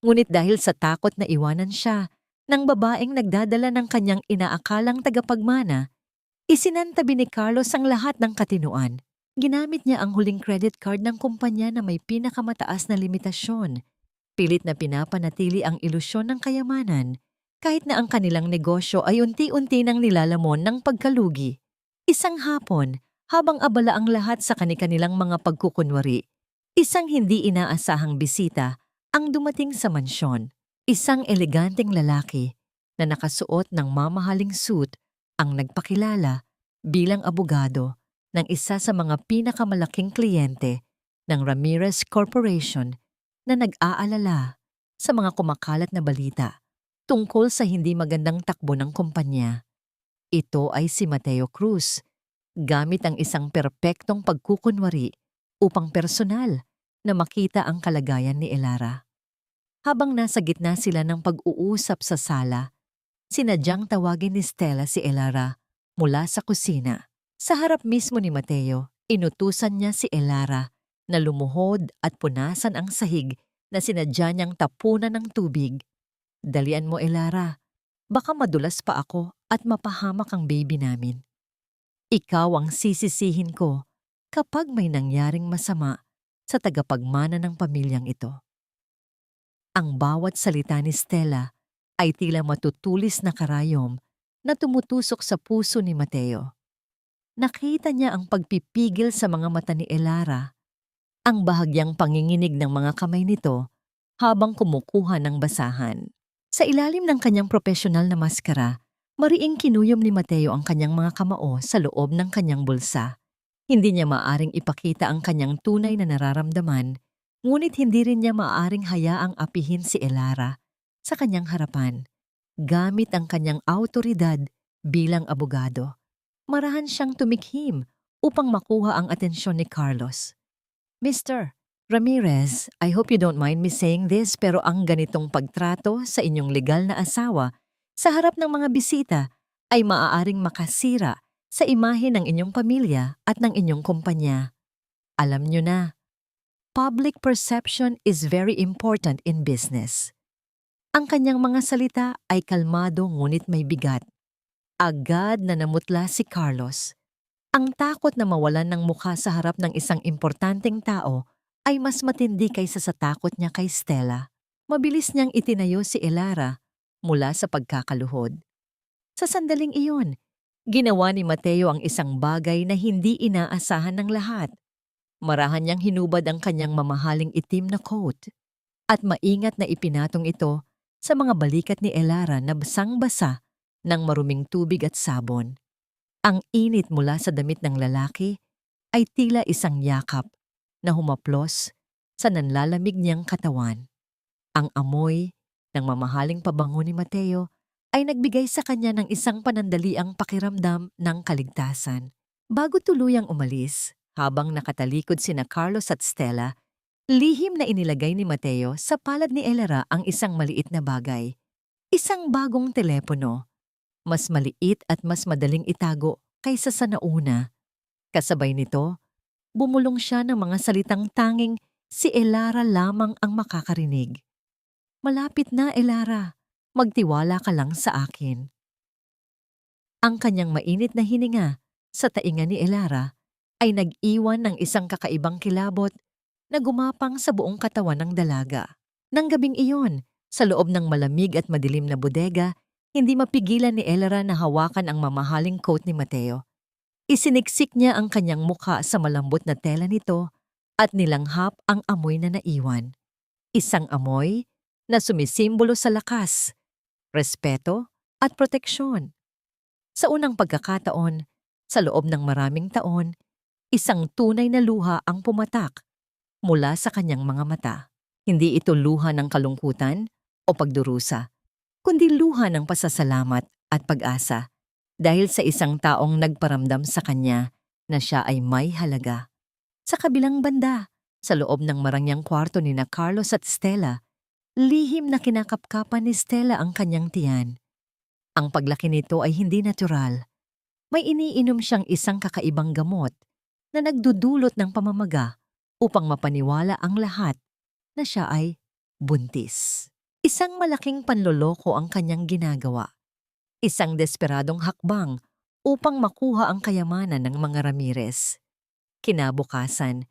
A: Ngunit dahil sa takot na iwanan siya ng babaeng nagdadala ng kanyang inaakalang tagapagmana, isinantabi ni Carlos ang lahat ng katinuan. Ginamit niya ang huling credit card ng kumpanya na may pinakamataas na limitasyon. Pilit na pinapanatili ang ilusyon ng kayamanan kahit na ang kanilang negosyo ay unti-unti nang nilalamon ng pagkalugi. Isang hapon, habang abala ang lahat sa kanilang mga pagkukunwari, isang hindi inaasahang bisita ang dumating sa mansyon. Isang eleganteng lalaki na nakasuot ng mamahaling suit ang nagpakilala bilang abogado ng isa sa mga pinakamalaking kliyente ng Ramirez Corporation na nag-aalala sa mga kumakalat na balita tungkol sa hindi magandang takbo ng kumpanya. Ito ay si Mateo Cruz, gamit ang isang perpektong pagkukunwari upang personal na makita ang kalagayan ni Elara. Habang nasa gitna sila ng pag-uusap sa sala, sinadyang tawagin ni Stella si Elara mula sa kusina. Sa harap mismo ni Mateo, inutusan niya si Elara na lumuhod at punasan ang sahig na sinadya niyang tapunan ng tubig. Dalian mo, Elara. Baka madulas pa ako at mapahamak ang baby namin. Ikaw ang sisisihin ko kapag may nangyaring masama sa tagapagmana ng pamilyang ito. Ang bawat salita ni Stella ay tila matutulis na karayom na tumutusok sa puso ni Mateo. Nakita niya ang pagpipigil sa mga mata ni Elara, ang bahagyang panginginig ng mga kamay nito habang kumukuha ng basahan. Sa ilalim ng kanyang profesional na maskara, mariing kinuyom ni Mateo ang kanyang mga kamao sa loob ng kanyang bulsa. Hindi niya maaring ipakita ang kanyang tunay na nararamdaman, ngunit hindi rin niya maaring hayaang apihin si Elara sa kanyang harapan, gamit ang kanyang awtoridad bilang abogado. Marahan siyang tumikhim upang makuha ang atensyon ni Carlos. Mr. Ramirez, I hope you don't mind me saying this pero ang ganitong pagtrato sa inyong legal na asawa sa harap ng mga bisita ay maaaring makasira sa imahe ng inyong pamilya at ng inyong kumpanya. Alam nyo na, public perception is very important in business. Ang kanyang mga salita ay kalmado ngunit may bigat. Agad na namutla si Carlos. Ang takot na mawalan ng mukha sa harap ng isang importanteng tao ay mas matindi kaysa sa takot niya kay Stella. Mabilis niyang itinayo si Elara mula sa pagkakaluhod. Sa sandaling iyon, ginawa ni Mateo ang isang bagay na hindi inaasahan ng lahat. Marahan niyang hinubad ang kanyang mamahaling itim na coat at maingat na ipinatong ito sa mga balikat ni Elara na basang-basa ng maruming tubig at sabon. Ang init mula sa damit ng lalaki ay tila isang yakap na humaplos sa nanlalamig niyang katawan. Ang amoy ng mamahaling pabango ni Mateo ay nagbigay sa kanya ng isang panandaliang pakiramdam ng kaligtasan. Bago tuluyang umalis, habang nakatalikod sina Carlos at Stella, lihim na inilagay ni Mateo sa palad ni Elara ang isang maliit na bagay. Isang bagong telepono, mas maliit at mas madaling itago kaysa sa nauna. Kasabay nito, bumulong siya ng mga salitang tanging si Elara lamang ang makakarinig. "Malapit na, Elara. Magtiwala ka lang sa akin." Ang kanyang mainit na hininga sa tainga ni Elara ay nag-iwan ng isang kakaibang kilabot na gumapang sa buong katawan ng dalaga. Nang gabing iyon, sa loob ng malamig at madilim na bodega, hindi mapigilan ni Elara na hawakan ang mamahaling coat ni Mateo. Isiniksik niya ang kanyang mukha sa malambot na tela nito at nilanghap ang amoy na naiwan. Isang amoy na sumisimbolo sa lakas, respeto at proteksyon. Sa unang pagkakataon, sa loob ng maraming taon, isang tunay na luha ang pumatak mula sa kanyang mga mata. Hindi ito luha ng kalungkutan o pagdurusa, kundi luha ng pasasalamat at pag-asa dahil sa isang taong nagparamdam sa kanya na siya ay may halaga. Sa kabilang banda, sa loob ng marangyang kwarto ni na Carlos at Stella, lihim na kinakapkapan ni Stella ang kanyang tiyan. Ang paglaki nito ay hindi natural. May iniinom siyang isang kakaibang gamot na nagdudulot ng pamamaga upang mapaniwala ang lahat na siya ay buntis. Isang malaking panloloko ang kanyang ginagawa. Isang desperadong hakbang upang makuha ang kayamanan ng mga Ramirez. Kinabukasan,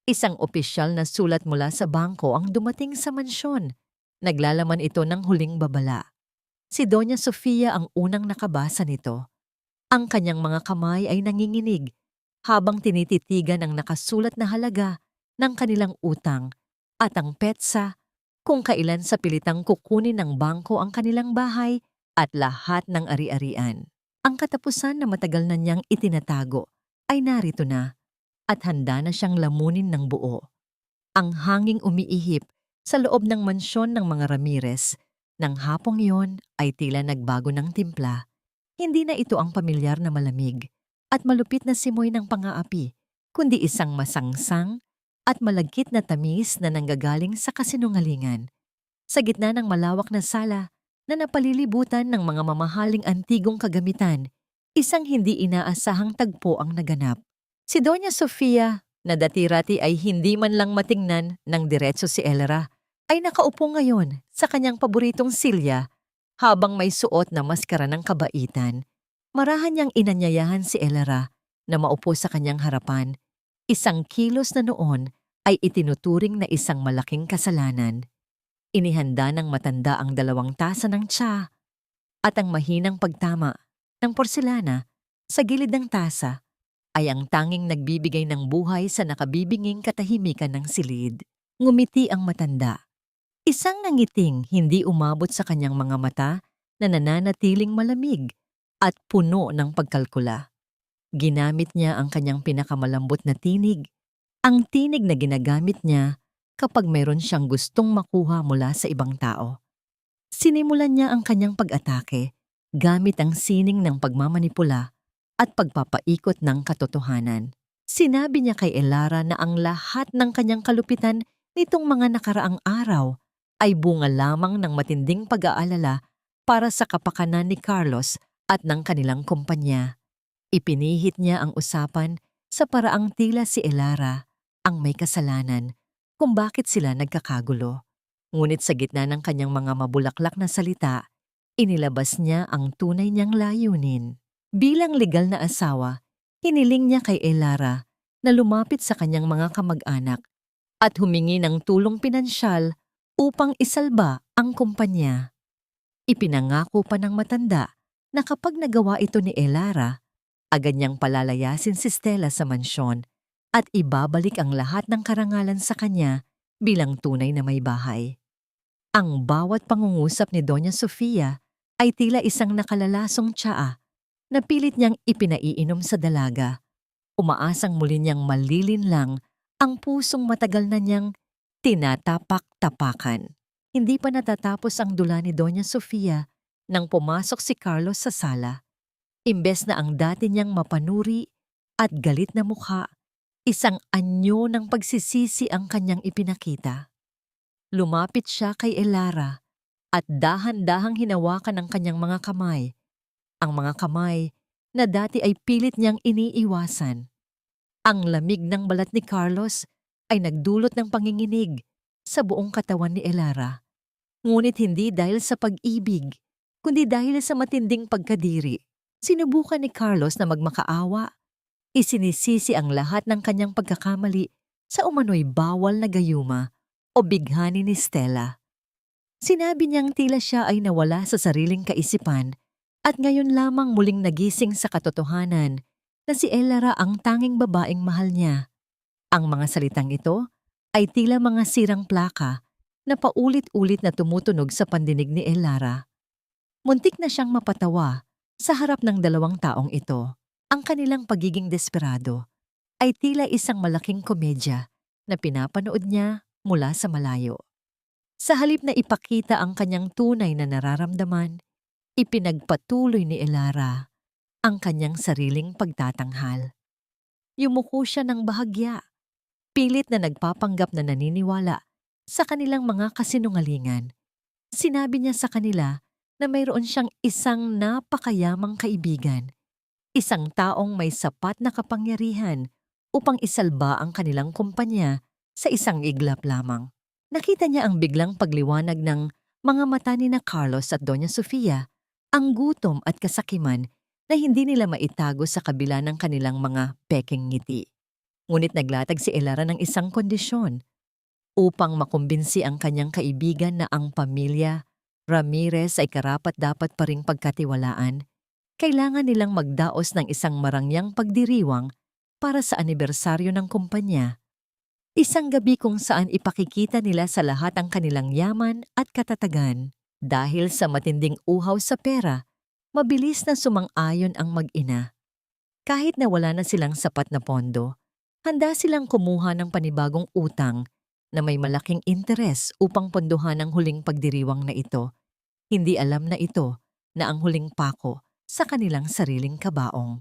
A: isang opisyal na sulat mula sa bangko ang dumating sa mansyon. Naglalaman ito ng huling babala. Si Doña Sofia ang unang nakabasa nito. Ang kanyang mga kamay ay nanginginig habang tinititigan ang nakasulat na halaga ng kanilang utang at ang petsa kung kailan sa pilitang kukunin ng bangko ang kanilang bahay at lahat ng ari-arian. Ang katapusan na matagal na niyang itinatago ay narito na at handa na siyang lamunin ng buo. Ang hanging umiihip sa loob ng mansyon ng mga Ramirez nang hapong iyon ay tila nagbago ng timpla. Hindi na ito ang pamilyar na malamig at malupit na simoy ng pang-aapi, kundi isang masangsang at malagkit na tamis na nanggagaling sa kasinungalingan. Sa gitna ng malawak na sala na napalilibutan ng mga mamahaling antigong kagamitan, isang hindi inaasahang tagpo ang naganap. Si Doña Sofia, na dati-rati ay hindi man lang matingnan ng diretso si Elara, ay nakaupo ngayon sa kanyang paboritong silya habang may suot na maskara ng kabaitan. Marahan niyang inanyayahan si Elara na maupo sa kanyang harapan. Isang kilos na noon ay itinuturing na isang malaking kasalanan. Inihanda ng matanda ang 2 tasa ng tsa at ang mahinang pagtama ng porselana sa gilid ng tasa ay ang tanging nagbibigay ng buhay sa nakabibinging katahimikan ng silid. Ngumiti ang matanda. Isang nangiting hindi umabot sa kanyang mga mata na nananatiling malamig at puno ng pagkalkula. Ginamit niya ang kanyang pinakamalambot na tinig, ang tinig na ginagamit niya kapag mayroon siyang gustong makuha mula sa ibang tao. Sinimulan niya ang kanyang pag-atake gamit ang sining ng pagmamanipula at pagpapaikot ng katotohanan. Sinabi niya kay Elara na ang lahat ng kanyang kalupitan nitong mga nakaraang araw ay bunga lamang ng matinding pag-aalala para sa kapakanan ni Carlos at ng kanilang kumpanya. Ipinihit niya ang usapan sa paraang tila si Elara ang may kasalanan kung bakit sila nagkakagulo. Ngunit sa gitna ng kanyang mga mabulaklak na salita, inilabas niya ang tunay niyang layunin. Bilang legal na asawa, hiniling niya kay Elara na lumapit sa kanyang mga kamag-anak at humingi ng tulong pinansyal upang isalba ang kumpanya. Ipinangako pa ng matanda na kapag nagawa ito ni Elara, agad niyang palalayasin si Stella sa mansyon at ibabalik ang lahat ng karangalan sa kanya bilang tunay na may bahay. Ang bawat pangungusap ni Doña Sofia ay tila isang nakalalasong tsaa Napilit niyang ipinaiinom sa dalaga. Umaasang muli niyang malilinlang ang pusong matagal na niyang tinatapak-tapakan. Hindi pa natatapos ang dula ni Doña Sofia nang pumasok si Carlos sa sala. Imbes na ang dati niyang mapanuri at galit na mukha, isang anyo ng pagsisisi ang kanyang ipinakita. Lumapit siya kay Elara at dahan-dahang hinawakan ang kanyang mga kamay. Ang mga kamay na dati ay pilit niyang iniiwasan. Ang lamig ng balat ni Carlos ay nagdulot ng panginginig sa buong katawan ni Elara. Ngunit hindi dahil sa pag-ibig, kundi dahil sa matinding pagkadiri. Sinubukan ni Carlos na magmakaawa. Isinisisi ang lahat ng kanyang pagkakamali sa umano'y bawal na gayuma o bighani ni Stella. Sinabi niyang tila siya ay nawala sa sariling kaisipan at ngayon lamang muling nagising sa katotohanan na si Elara ang tanging babaeng mahal niya. Ang mga salitang ito ay tila mga sirang plaka na paulit-ulit na tumutunog sa pandinig ni Elara. Muntik na siyang mapatawa sa harap ng dalawang taong ito. Ang kanilang pagiging desperado ay tila isang malaking komedya na pinapanood niya mula sa malayo. Sa halip na ipakita ang kanyang tunay na nararamdaman, ipinagpatuloy ni Elara ang kanyang sariling pagtatanghal. Yumuko siya ng bahagya, pilit na nagpapanggap na naniniwala sa kanilang mga kasinungalingan. Sinabi niya sa kanila na mayroon siyang isang napakayamang kaibigan, isang taong may sapat na kapangyarihan upang isalba ang kanilang kumpanya sa isang iglap lamang. Nakita niya ang biglang pagliwanag ng mga mata ni na Carlos at Doña Sofia, ang gutom at kasakiman na hindi nila maitago sa kabila ng kanilang mga peking ngiti. Ngunit naglatag si Elara ng isang kondisyon. Upang makumbinsi ang kanyang kaibigan na ang pamilya Ramirez ay karapat-dapat pa ring pagkatiwalaan, kailangan nilang magdaos ng isang marangyang pagdiriwang para sa anibersaryo ng kumpanya. Isang gabi kung saan ipakikita nila sa lahat ang kanilang yaman at katatagan. Dahil sa matinding uhaw sa pera, mabilis na sumang-ayon ang mag-ina. Kahit na wala na silang sapat na pondo, handa silang kumuha ng panibagong utang na may malaking interes upang pondohan ang huling pagdiriwang na ito. Hindi alam na ito na ang huling pako sa kanilang sariling kabaong.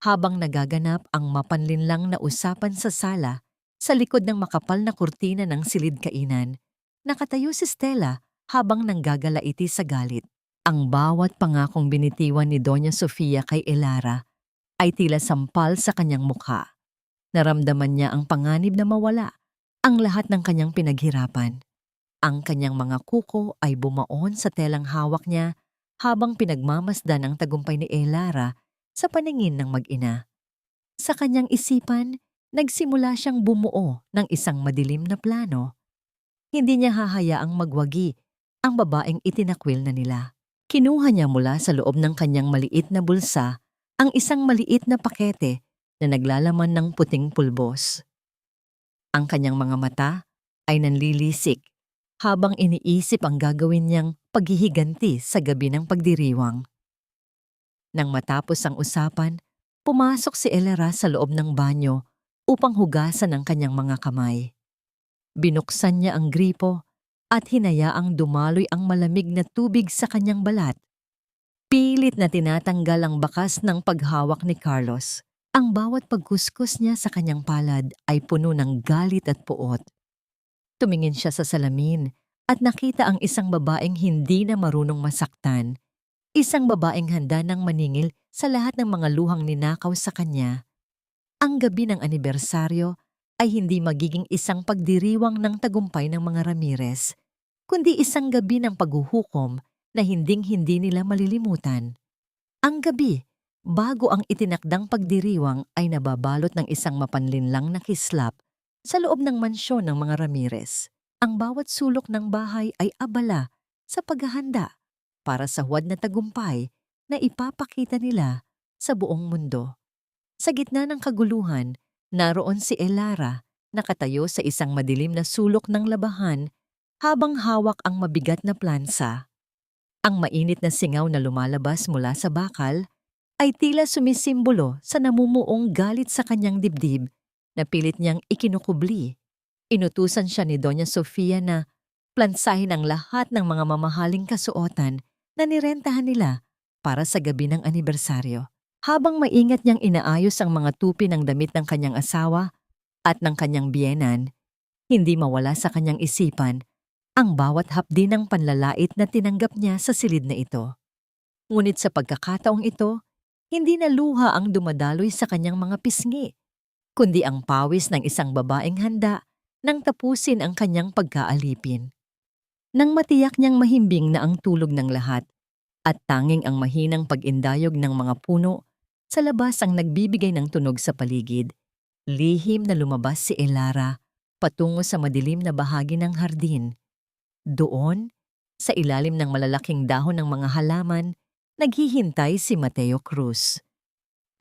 A: Habang nagaganap ang mapanlinlang na usapan sa sala, sa likod ng makapal na kurtina ng silid kainan, nakatayo si Stella habang nanggagalaiti sa galit. Ang bawat pangakong binitiwan ni Doña Sofia kay Elara ay tila sampal sa kanyang mukha. Naramdaman niya ang panganib na mawala ang lahat ng kanyang pinaghirapan. Ang kanyang mga kuko ay bumaon sa telang hawak niya habang pinagmamasdan ang tagumpay ni Elara sa paningin ng mag-ina. Sa kanyang isipan, nagsimula siyang bumuo ng isang madilim na plano. Hindi niya hahayaang magwagi ang babaeng itinakwil na nila. Kinuha niya mula sa loob ng kanyang maliit na bulsa ang isang maliit na pakete na naglalaman ng puting pulbos. Ang kanyang mga mata ay nanlilisik habang iniisip ang gagawin niyang paghihiganti sa gabi ng pagdiriwang. Nang matapos ang usapan, pumasok si Elara sa loob ng banyo upang hugasan ang kanyang mga kamay. Binuksan niya ang gripo at hinayaang dumaloy ang malamig na tubig sa kanyang balat. Pilit na tinatanggal ang bakas ng paghawak ni Carlos. Ang bawat pagkuskus niya sa kanyang palad ay puno ng galit at puot. Tumingin siya sa salamin at nakita ang isang babaeng hindi na marunong masaktan. Isang babaeng handa ng maningil sa lahat ng mga luhang ninakaw sa kanya. Ang gabi ng anibersaryo ay hindi magiging isang pagdiriwang ng tagumpay ng mga Ramirez, kundi isang gabi ng paghuhukom na hinding-hindi nila malilimutan. Ang gabi, bago ang itinakdang pagdiriwang ay nababalot ng isang mapanlinlang na kislap sa loob ng mansyon ng mga Ramirez. Ang bawat sulok ng bahay ay abala sa paghahanda para sa huwad na tagumpay na ipapakita nila sa buong mundo. Sa gitna ng kaguluhan, naroon si Elara nakatayo sa isang madilim na sulok ng labahan habang hawak ang mabigat na plansa. Ang mainit na singaw na lumalabas mula sa bakal ay tila sumisimbolo sa namumuong galit sa kanyang dibdib na pilit niyang ikinukubli. Inutusan siya ni Doña Sofia na plansahin ang lahat ng mga mamahaling kasuotan na nirentahan nila para sa gabi ng anibersaryo. Habang maingat niyang inaayos ang mga tupi ng damit ng kanyang asawa at ng kanyang biyenan, hindi mawala sa kanyang isipan ang bawat hapdi ng panlalait na tinanggap niya sa silid na ito. Ngunit sa pagkakataong ito, hindi na luha ang dumadaloy sa kanyang mga pisngi, kundi ang pawis ng isang babaeng handa nang tapusin ang kanyang pagkaalipin. Nang matiyak niyang mahimbing na ang tulog ng lahat at tanging ang mahinang pag-indayog ng mga puno sa labas ang nagbibigay ng tunog sa paligid, lihim na lumabas si Elara patungo sa madilim na bahagi ng hardin. Doon, sa ilalim ng malalaking dahon ng mga halaman, naghihintay si Mateo Cruz.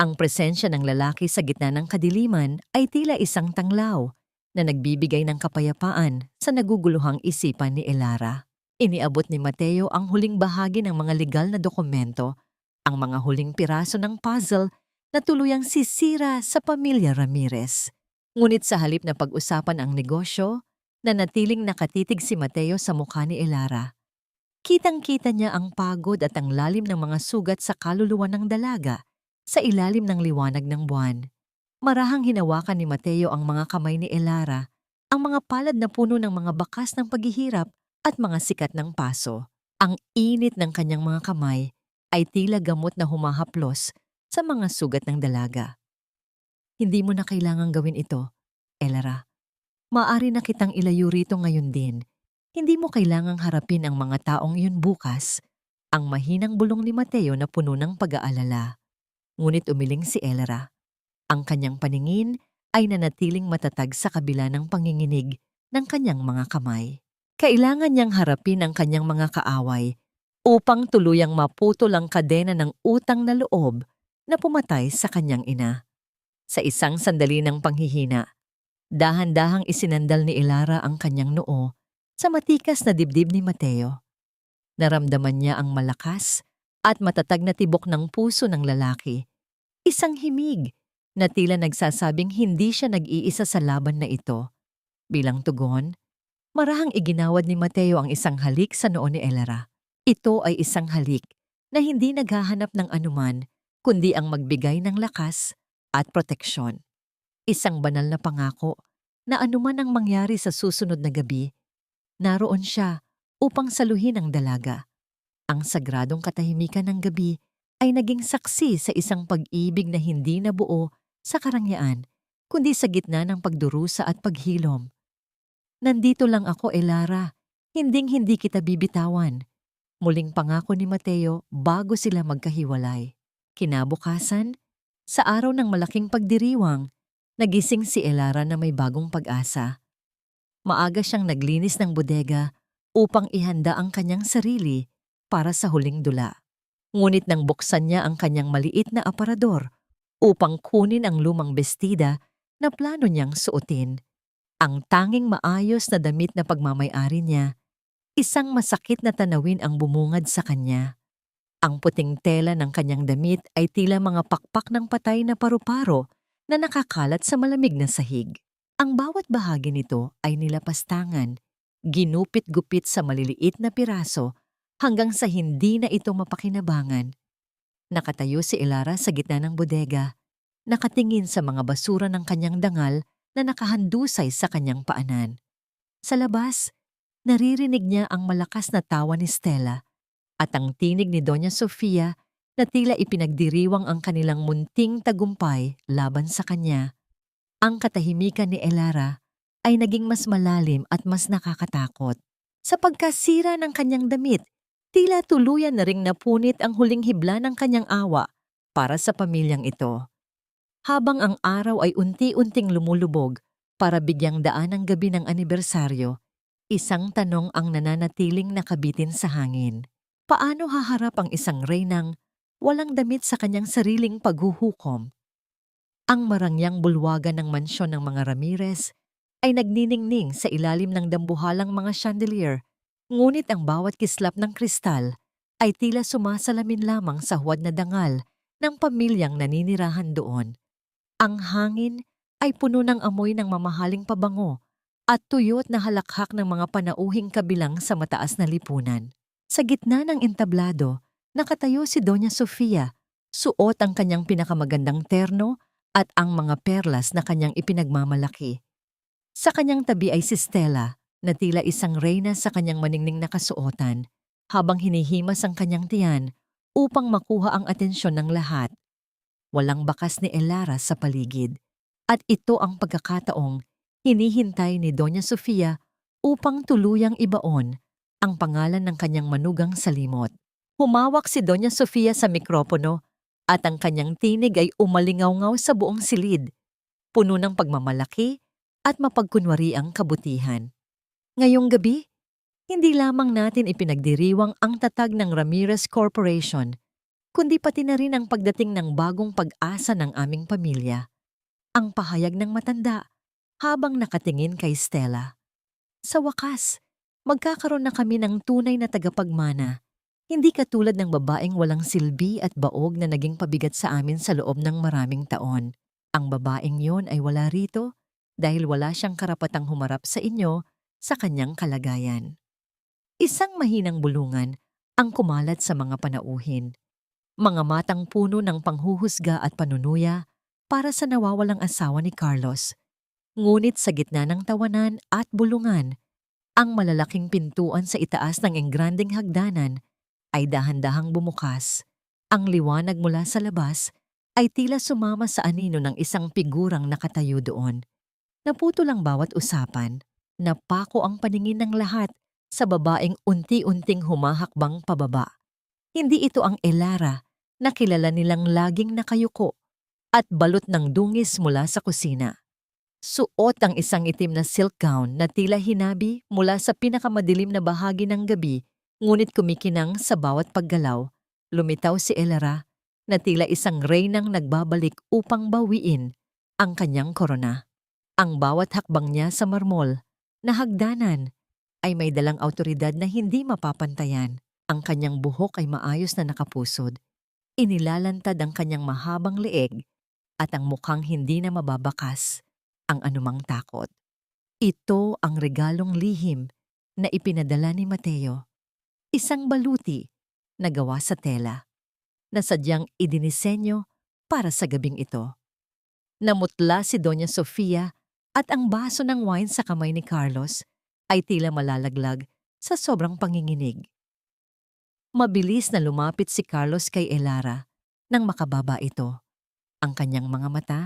A: Ang presensya ng lalaki sa gitna ng kadiliman ay tila isang tanglaw na nagbibigay ng kapayapaan sa naguguluhang isipan ni Elara. Iniabot ni Mateo ang huling bahagi ng mga legal na dokumento, ang mga huling piraso ng puzzle na tuluyang sisira sa pamilya Ramirez. Ngunit sa halip na pag-usapan ang negosyo, nanatiling nakatitig si Mateo sa mukha ni Elara. Kitang-kita niya ang pagod at ang lalim ng mga sugat sa kaluluwa ng dalaga sa ilalim ng liwanag ng buwan. Marahang hinawakan ni Mateo ang mga kamay ni Elara, ang mga palad na puno ng mga bakas ng paghihirap at mga sikat ng paso. Ang init ng kanyang mga kamay ay tila gamot na humahaplos sa mga sugat ng dalaga. Hindi mo na kailangang gawin ito, Elara. Maaari na kitang ilayo rito ngayon din. Hindi mo kailangang harapin ang mga taong iyon bukas. Ang mahinang bulong ni Mateo na puno ng pag-aalala. Ngunit umiling si Elara. Ang kanyang paningin ay nanatiling matatag sa kabila ng panginginig ng kanyang mga kamay. Kailangan niyang harapin ang kanyang mga kaaway upang tuluyang maputol ang kadena ng utang na loob na pumatay sa kanyang ina. Sa isang sandali ng panghihina, dahan-dahang isinandal ni Elara ang kanyang noo sa matikas na dibdib ni Mateo. Naramdaman niya ang malakas at matatag na tibok ng puso ng lalaki. Isang himig na tila nagsasabing hindi siya nag-iisa sa laban na ito. Bilang tugon, marahang iginawad ni Mateo ang isang halik sa noo ni Elara. Ito ay isang halik na hindi naghahanap ng anuman kundi ang magbigay ng lakas at proteksyon. Isang banal na pangako na anuman ang mangyari sa susunod na gabi, naroon siya upang saluhin ang dalaga. Ang sagradong katahimikan ng gabi ay naging saksi sa isang pag-ibig na hindi nabuo sa karangyaan, kundi sa gitna ng pagdurusa at paghilom. Nandito lang ako, Elara. Hinding-hindi kita bibitawan. Muling pangako ni Mateo bago sila magkahiwalay. Kinabukasan, sa araw ng malaking pagdiriwang, nagising si Elara na may bagong pag-asa. Maaga siyang naglinis ng bodega upang ihanda ang kanyang sarili para sa huling dula. Ngunit nang buksan niya ang kanyang maliit na aparador upang kunin ang lumang bestida na plano niyang suotin, ang tanging maayos na damit na pagmamay-ari niya, isang masakit na tanawin ang bumungad sa kanya. Ang puting tela ng kanyang damit ay tila mga pakpak ng patay na paru-paro na nakakalat sa malamig na sahig. Ang bawat bahagi nito ay nilapastangan, ginupit-gupit sa maliliit na piraso hanggang sa hindi na ito mapakinabangan. Nakatayo si Elara sa gitna ng bodega, nakatingin sa mga basura ng kanyang dangal na nakahandusay sa kanyang paanan. Sa labas, naririnig niya ang malakas na tawa ni Stella at ang tinig ni Doña Sofia na tila ipinagdiriwang ang kanilang munting tagumpay laban sa kanya. Ang katahimikan ni Elara ay naging mas malalim at mas nakakatakot. Sa pagkasira ng kanyang damit, tila tuluyan na ring napunit ang huling hibla ng kanyang awa para sa pamilyang ito. Habang ang araw ay unti-unting lumulubog para bigyang daan ang gabi ng anibersaryo, isang tanong ang nananatiling nakabitin sa hangin. Paano haharap ang isang reynang walang damit sa kanyang sariling paghuhukom? Ang marangyang bulwagan ng mansyon ng mga Ramirez ay nagniningning sa ilalim ng dambuhalang mga chandelier, ngunit ang bawat kislap ng kristal ay tila sumasalamin lamang sa huwad na dangal ng pamilyang naninirahan doon. Ang hangin ay puno ng amoy ng mamahaling pabango at tuyot na halakhak ng mga panauhing kabilang sa mataas na lipunan. Sa gitna ng entablado, nakatayo si Doña Sofia, suot ang kanyang pinakamagandang terno at ang mga perlas na kanyang ipinagmamalaki. Sa kanyang tabi ay si Stella, na tila isang reyna sa kanyang maningning na kasuotan, habang hinihimas ang kanyang tiyan upang makuha ang atensyon ng lahat. Walang bakas ni Elara sa paligid, at ito ang pagkakataong hinihintay ni Doña Sofia upang tuluyang ibaon ang pangalan ng kanyang manugang salimot. Humawak si Doña Sofia sa mikropono at ang kanyang tinig ay umalingaw-ngaw sa buong silid, puno ng pagmamalaki at mapagkunwariang kabutihan. Ngayong gabi, hindi lamang natin ipinagdiriwang ang tatag ng Ramirez Corporation, kundi pati na rin ang pagdating ng bagong pag-asa ng aming pamilya. Ang pahayag ng matanda habang nakatingin kay Stella. Sa wakas, magkakaroon na kami ng tunay na tagapagmana, hindi katulad ng babaeng walang silbi at baog na naging pabigat sa amin sa loob ng maraming taon. Ang babaeng yon ay wala rito dahil wala siyang karapatang humarap sa inyo sa kanyang kalagayan. Isang mahinang bulungan ang kumalat sa mga panauhin. Mga matang puno ng panghuhusga at panunuya para sa nawawalang asawa ni Carlos. Ngunit sa gitna ng tawanan at bulungan, ang malalaking pintuan sa itaas ng engranding hagdanan ay dahan-dahang bumukas. Ang liwanag mula sa labas ay tila sumama sa anino ng isang figurang nakatayo doon. Naputol ang bawat usapan, napako ang paningin ng lahat sa babaeng unti-unting humahakbang pababa. Hindi ito ang Elara na kilala nilang laging nakayuko at balot ng dungis mula sa kusina. Suot ang isang itim na silk gown na tila hinabi mula sa pinakamadilim na bahagi ng gabi, ngunit kumikinang sa bawat paggalaw. Lumitaw si Elara na tila isang reynang nagbabalik upang bawiin ang kanyang korona. Ang bawat hakbang niya sa marmol na hagdanan ay may dalang awtoridad na hindi mapapantayan. Ang kanyang buhok ay maayos na nakapusod. Inilalantad ang kanyang mahabang leeg at ang mukhang hindi na mababakas ang anumang takot. Ito ang regalong lihim na ipinadala ni Mateo, isang baluti na gawa sa tela, na sadyang idinisenyo para sa gabing ito. Namutla si Doña Sofia at ang baso ng wine sa kamay ni Carlos ay tila malalaglag sa sobrang panginginig. Mabilis na lumapit si Carlos kay Elara nang makababa ito. Ang kanyang mga mata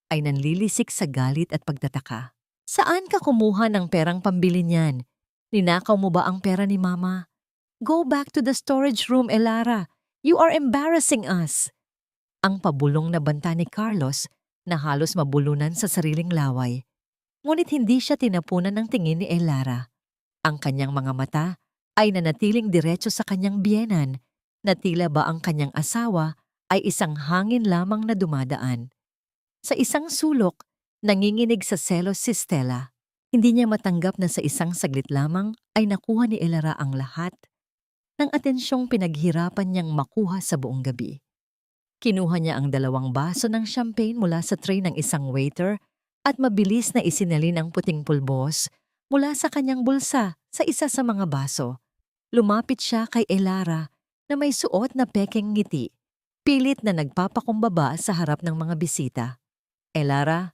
A: ay nanlilisik sa galit at pagtataka. Saan ka kumuha ng perang pambili niyan? Ninakaw mo ba ang pera ni Mama? Go back to the storage room, Elara. You are embarrassing us. Ang pabulong na banta ni Carlos na halos mabulunan sa sariling laway. Ngunit hindi siya tinapunan ng tingin ni Elara. Ang kanyang mga mata ay nanatiling diretso sa kanyang biyenan, na tila ba ang kanyang asawa ay isang hangin lamang na dumadaan. Sa isang sulok, nanginginig sa selos si Stella. Hindi niya matanggap na sa isang saglit lamang ay nakuha ni Elara ang lahat ng atensyong pinaghirapan niyang makuha sa buong gabi. Kinuha niya ang 2 baso ng champagne mula sa tray ng isang waiter at mabilis na isinalin ang puting pulbos mula sa kanyang bulsa sa isa sa mga baso. Lumapit siya kay Elara na may suot na pekeng ngiti, pilit na nagpapakumbaba sa harap ng mga bisita. Elara,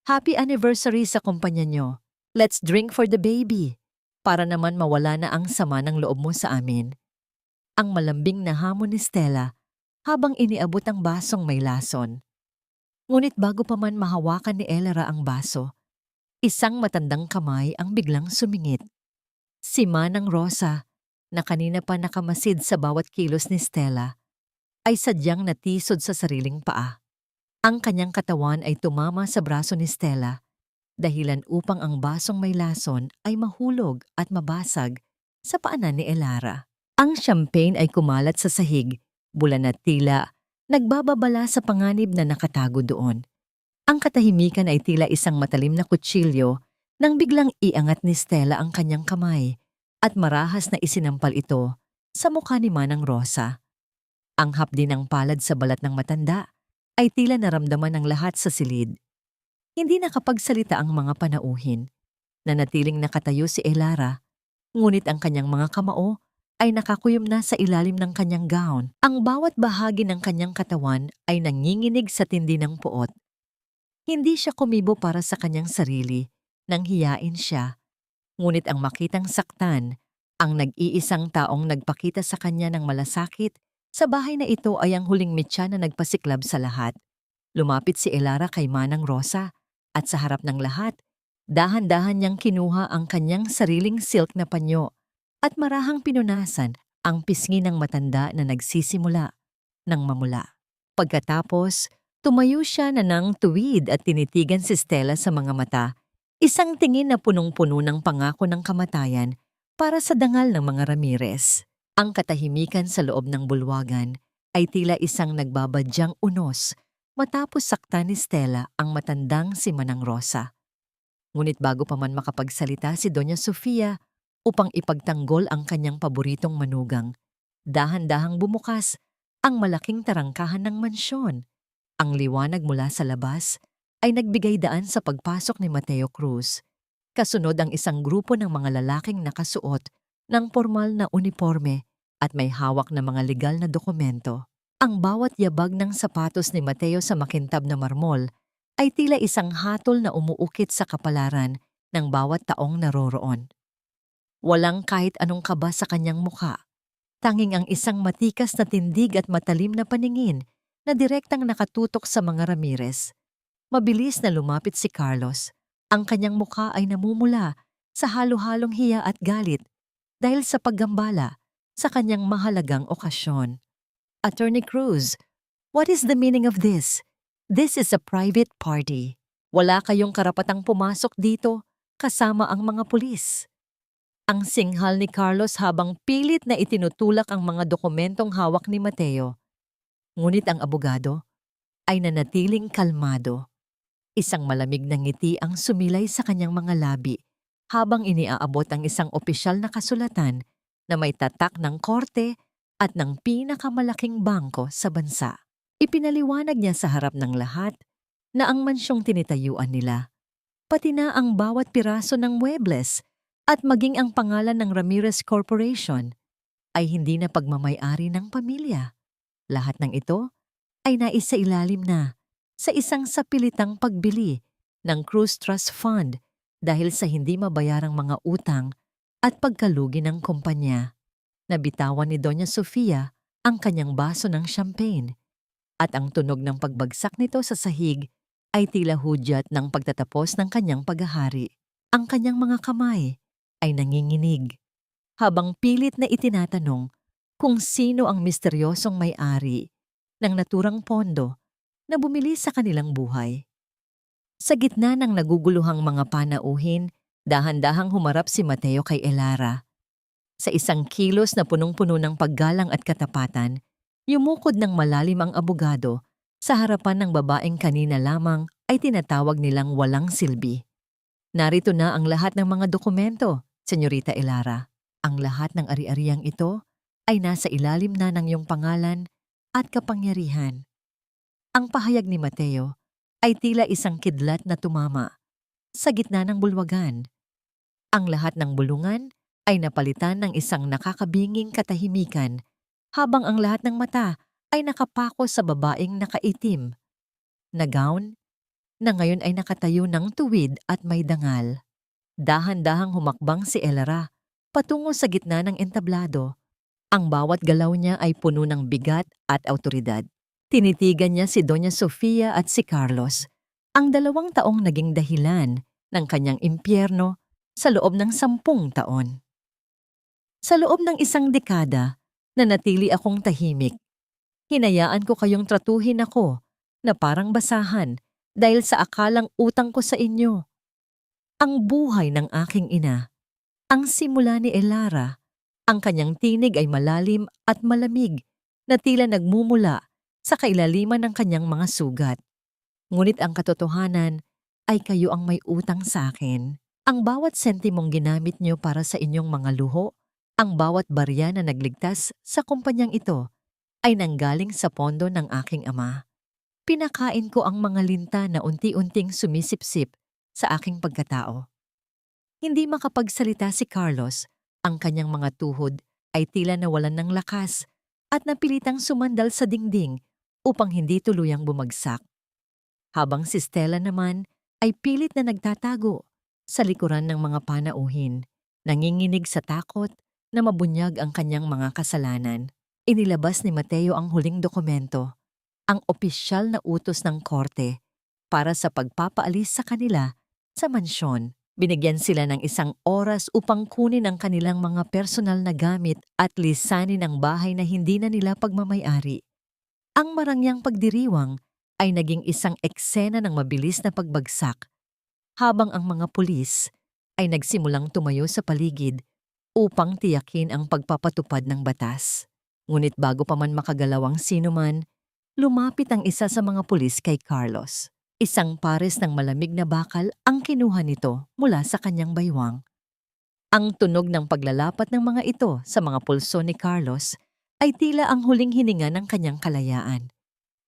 A: happy anniversary sa kumpanya nyo. Let's drink for the baby, para naman mawala na ang sama ng loob mo sa amin. Ang malambing na hamon ni Stella habang iniabot ang basong may lason. Ngunit bago pa man mahawakan ni Elara ang baso, isang matandang kamay ang biglang sumingit. Si Manang Rosa, na kanina pa nakamasid sa bawat kilos ni Stella, ay sadyang natisod sa sariling paa. Ang kanyang katawan ay tumama sa braso ni Stella, dahilan upang ang basong may lason ay mahulog at mabasag sa paanan ni Elara. Ang champagne ay kumalat sa sahig, bulan at tila nagbababala sa panganib na nakatago doon. Ang katahimikan ay tila isang matalim na kutsilyo nang biglang iangat ni Stella ang kanyang kamay at marahas na isinampal ito sa mukha ni Manang Rosa. Ang hapdi ng palad sa balat ng matanda ay tila naramdaman ng lahat sa silid. Hindi nakapagsalita ang mga panauhin. Nanatiling nakatayo si Elara, ngunit ang kanyang mga kamao ay nakakuyom na sa ilalim ng kanyang gown. Ang bawat bahagi ng kanyang katawan ay nanginginig sa tindi ng puot. Hindi siya kumibo para sa kanyang sarili, nang hiyain siya. Ngunit ang makitang saktan, ang nag-iisang taong nagpakita sa kanya ng malasakit, sa bahay na ito ay ang huling mitya na nagpasiklab sa lahat. Lumapit si Elara kay Manang Rosa at sa harap ng lahat, dahan-dahan niyang kinuha ang kanyang sariling silk na panyo at marahang pinunasan ang pisngi ng matanda na nagsisimula ng mamula. Pagkatapos, tumayo siya na nang tuwid at tinitigan si Stella sa mga mata, isang tingin na punong-puno ng pangako ng kamatayan para sa dangal ng mga Ramirez. Ang katahimikan sa loob ng bulwagan ay tila isang nagbabadyang unos matapos saktan ni Stella ang matandang si Manang Rosa. Ngunit bago pa man makapagsalita si Doña Sofia upang ipagtanggol ang kanyang paboritong manugang, dahan-dahang bumukas ang malaking tarangkahan ng mansyon. Ang liwanag mula sa labas ay nagbigay daan sa pagpasok ni Mateo Cruz. Kasunod ang isang grupo ng mga lalaking nakasuot ng formal na uniforme at may hawak na mga legal na dokumento. Ang bawat yabag ng sapatos ni Mateo sa makintab na marmol ay tila isang hatol na umuukit sa kapalaran ng bawat taong naroroon. Walang kahit anong kaba sa kanyang mukha, tanging ang isang matikas na tindig at matalim na paningin na direktang nakatutok sa mga Ramirez. Mabilis na lumapit si Carlos. Ang kanyang mukha ay namumula sa halo-halong hiya at galit dahil sa paggambala sa kanyang mahalagang okasyon. Attorney Cruz, what is the meaning of this? This is a private party. Wala kayong karapatang pumasok dito kasama ang mga pulis. Ang singhal ni Carlos habang pilit na itinutulak ang mga dokumentong hawak ni Mateo. Ngunit ang abogado ay nanatiling kalmado. Isang malamig na ngiti ang sumilay sa kanyang mga labi habang iniaabot ang isang opisyal na kasulatan na may tatak ng korte at ng pinakamalaking bangko sa bansa. Ipinaliwanag niya sa harap ng lahat na ang mansyong tinitayuan nila, pati na ang bawat piraso ng muebles at maging ang pangalan ng Ramirez Corporation ay hindi na pagmamay-ari ng pamilya. Lahat ng ito ay naisailalim na sa isang sapilitang pagbili ng Cruz Trust Fund dahil sa hindi mabayarang mga utang at pagkalugi ng kumpanya. Nabitawan ni Doña Sofia ang kanyang baso ng champagne at ang tunog ng pagbagsak nito sa sahig ay tila hudyat ng pagtatapos ng kanyang paghahari. Ang kanyang mga kamay ay nanginginig habang pilit na itinatanong kung sino ang misteryosong may-ari ng naturang pondo na bumili sa kanilang buhay. Sa gitna ng naguguluhang mga panauhin, dahan-dahang humarap si Mateo kay Elara. Sa isang kilos na punong-puno ng paggalang at katapatan, yumukod ng malalim ang abogado sa harapan ng babaeng kanina lamang ay tinatawag nilang walang silbi. Narito na ang lahat ng mga dokumento, Senyorita Elara. Ang lahat ng ari-ariang ito ay nasa ilalim na ng iyong pangalan at kapangyarihan. Ang pahayag ni Mateo ay tila isang kidlat na tumama sa gitna ng bulwagan. Ang lahat ng bulungan ay napalitan ng isang nakakabinging katahimikan habang ang lahat ng mata ay nakapako sa babaeng nakaitim na gown na ngayon ay nakatayo ng tuwid at may dangal. Dahan-dahang humakbang si Elara patungo sa gitna ng entablado. Ang bawat galaw niya ay puno ng bigat at awtoridad. Tinitigan niya si Doña Sofia at si Carlos, ang 2 taong naging dahilan ng kanyang impyerno sa loob ng 10 taon. Sa loob ng 1 dekada, nanatili akong tahimik. Hinayaan ko kayong tratuhin ako na parang basahan dahil sa akalang utang ko sa inyo. Ang buhay ng aking ina, ang simula ni Elara, ang kanyang tinig ay malalim at malamig na tila nagmumula sa kailaliman ng kanyang mga sugat. Ngunit ang katotohanan ay kayo ang may utang sa akin. Ang bawat sentimong ginamit niyo para sa inyong mga luho, ang bawat barya na nagligtas sa kumpanyang ito, ay nanggaling sa pondo ng aking ama. Pinakain ko ang mga linta na unti-unting sumisipsip sa aking pagkatao. Hindi makapagsalita si Carlos, ang kanyang mga tuhod ay tila nawalan ng lakas at napilitang sumandal sa dingding upang hindi tuluyang bumagsak. Habang si Stella naman ay pilit na nagtatago sa likuran ng mga panauhin, nanginginig sa takot na mabunyag ang kanyang mga kasalanan. Inilabas ni Mateo ang huling dokumento, ang opisyal na utos ng korte para sa pagpapaalis sa kanila sa mansyon. Binigyan sila ng 1 oras upang kunin ang kanilang mga personal na gamit at lisanin ang bahay na hindi na nila pagmamayari. Ang marangyang pagdiriwang ay naging isang eksena ng mabilis na pagbagsak habang ang mga pulis ay nagsimulang tumayo sa paligid upang tiyakin ang pagpapatupad ng batas. Ngunit bago pa man makagalaw ang sinuman, lumapit ang isa sa mga pulis kay Carlos. Isang pares ng malamig na bakal ang kinuha nito mula sa kanyang baywang. Ang tunog ng paglalapat ng mga ito sa mga pulso ni Carlos ay tila ang huling hininga ng kanyang kalayaan.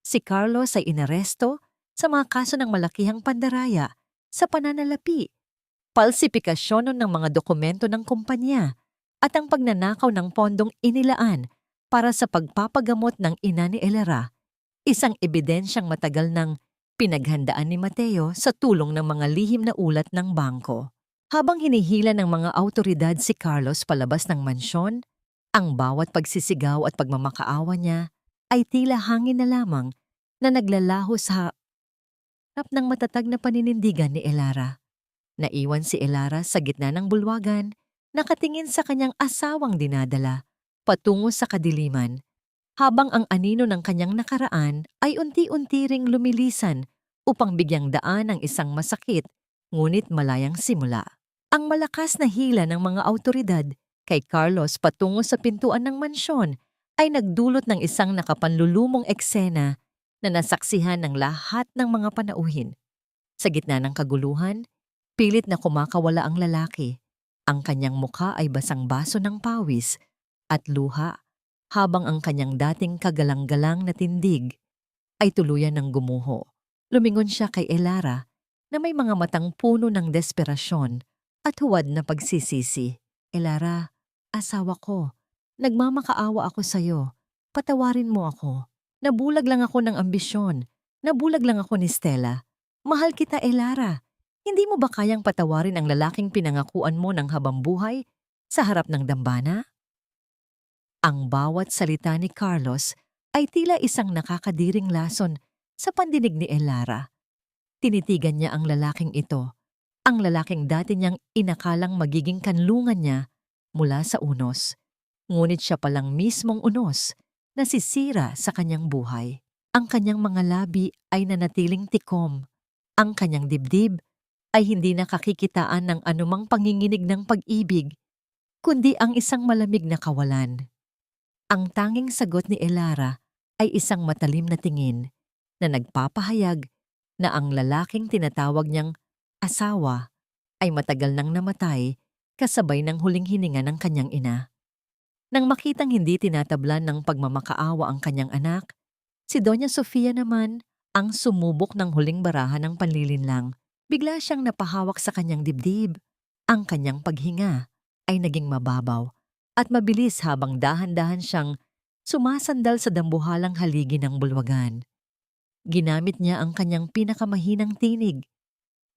A: Si Carlos ay inaresto sa mga kaso ng malakihang pandaraya sa pananalapi, palsipikasyon ng mga dokumento ng kumpanya at ang pagnanakaw ng pondong inilaan para sa pagpapagamot ng ina ni Elara, isang ebidensyang matagal ng pinaghandaan ni Mateo sa tulong ng mga lihim na ulat ng bangko. Habang hinihila ng mga awtoridad si Carlos palabas ng mansyon, ang bawat pagsisigaw at pagmamakaawa niya ay tila hangin na lamang na naglalaho sa harap ng matatag na paninindigan ni Elara. Naiwan si Elara sa gitna ng bulwagan, nakatingin sa kanyang asawang dinadala patungo sa kadiliman, habang ang anino ng kanyang nakaraan ay unti-unti ring lumilisan upang bigyang daan ang isang masakit ngunit malayang simula. Ang malakas na hila ng mga awtoridad kay Carlos patungo sa pintuan ng mansyon ay nagdulot ng isang nakapanlulumong eksena na nasaksihan ng lahat ng mga panauhin. Sa gitna ng kaguluhan, pilit na kumakawala ang lalaki. Ang kanyang mukha ay basang baso ng pawis at luha, habang ang kanyang dating kagalang-galang na tindig ay tuluyan ng gumuho. Lumingon siya kay Elara na may mga matang puno ng desperasyon at huwad na pagsisisi. Elara, asawa ko, nagmamakaawa ako sa'yo. Patawarin mo ako. Nabulag lang ako ng ambisyon. Nabulag lang ako ni Stella. Mahal kita, Elara. Hindi mo ba kayang patawarin ang lalaking pinangakuan mo ng habambuhay sa harap ng dambana? Ang bawat salita ni Carlos ay tila isang nakakadiring lason sa pandinig ni Elara. Tinitigan niya ang lalaking ito, ang lalaking dati niyang inakalang magiging kanlungan niya mula sa unos. Ngunit siya palang mismong unos na sisira sa kanyang buhay. Ang kanyang mga labi ay nanatiling tikom. Ang kanyang dibdib ay hindi nakakikitaan ng anumang panginginig ng pag-ibig, kundi ang isang malamig na kawalan. Ang tanging sagot ni Elara ay isang matalim na tingin na nagpapahayag na ang lalaking tinatawag niyang asawa ay matagal nang namatay kasabay ng huling hininga ng kanyang ina. Nang makitang hindi tinatablan ng pagmamakaawa ang kanyang anak, si Doña Sofia naman ang sumubok ng huling barahan ng panlilinlang. Bigla siyang napahawak sa kanyang dibdib. Ang kanyang paghinga ay naging mababaw at mabilis habang dahan-dahan siyang sumasandal sa dambuhalang haligi ng bulwagan. Ginamit niya ang kanyang pinakamahinang tinig,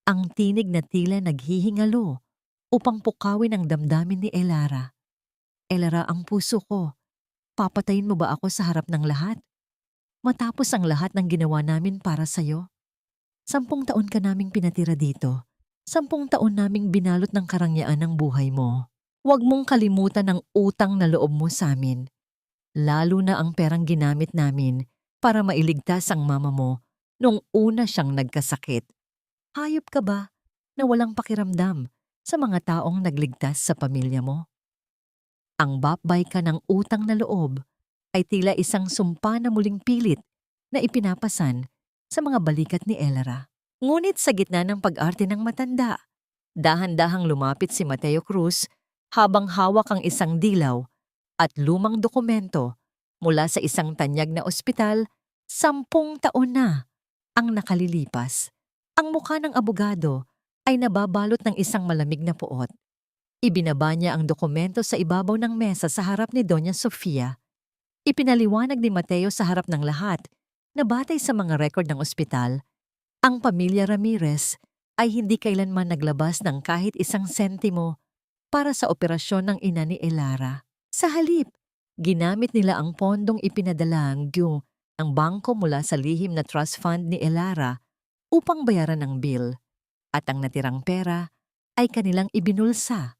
A: ang tinig na tila naghihingalo upang pukawin ang damdamin ni Elara. Elara, ang puso ko, papatayin mo ba ako sa harap ng lahat? Matapos ang lahat ng ginawa namin para sa'yo? 10 taon ka naming pinatira dito. 10 taon naming binalot ng karangyaan ng buhay mo. Huwag mong kalimutan ang utang na loob mo sa amin. Lalo na ang perang ginamit namin para mailigtas ang mama mo nung una siyang nagkasakit. Hayop ka ba na walang pakiramdam sa mga taong nagligtas sa pamilya mo? Ang bapbay ka ng utang na loob ay tila isang sumpa na muling pilit na ipinapasan sa mga balikat ni Elara. Ngunit sa gitna ng pag-arte ng matanda, dahan-dahang lumapit si Mateo Cruz habang hawak ang isang dilaw at lumang dokumento Mula sa isang tanyag na ospital, 10 taon na ang nakalilipas. Ang mukha ng abogado ay nababalot ng isang malamig na puot. Ibinaba niya ang dokumento sa ibabaw ng mesa sa harap ni Doña Sofia. Ipinaliwanag ni Mateo sa harap ng lahat na batay sa mga rekord ng ospital, ang pamilya Ramirez ay hindi kailanman naglabas ng kahit isang sentimo para sa operasyon ng ina ni Elara. Sa halip, ginamit nila ang pondong ipinadala ng bangko mula sa lihim na trust fund ni Elara upang bayaran ang bill, at ang natirang pera ay kanilang ibinulsa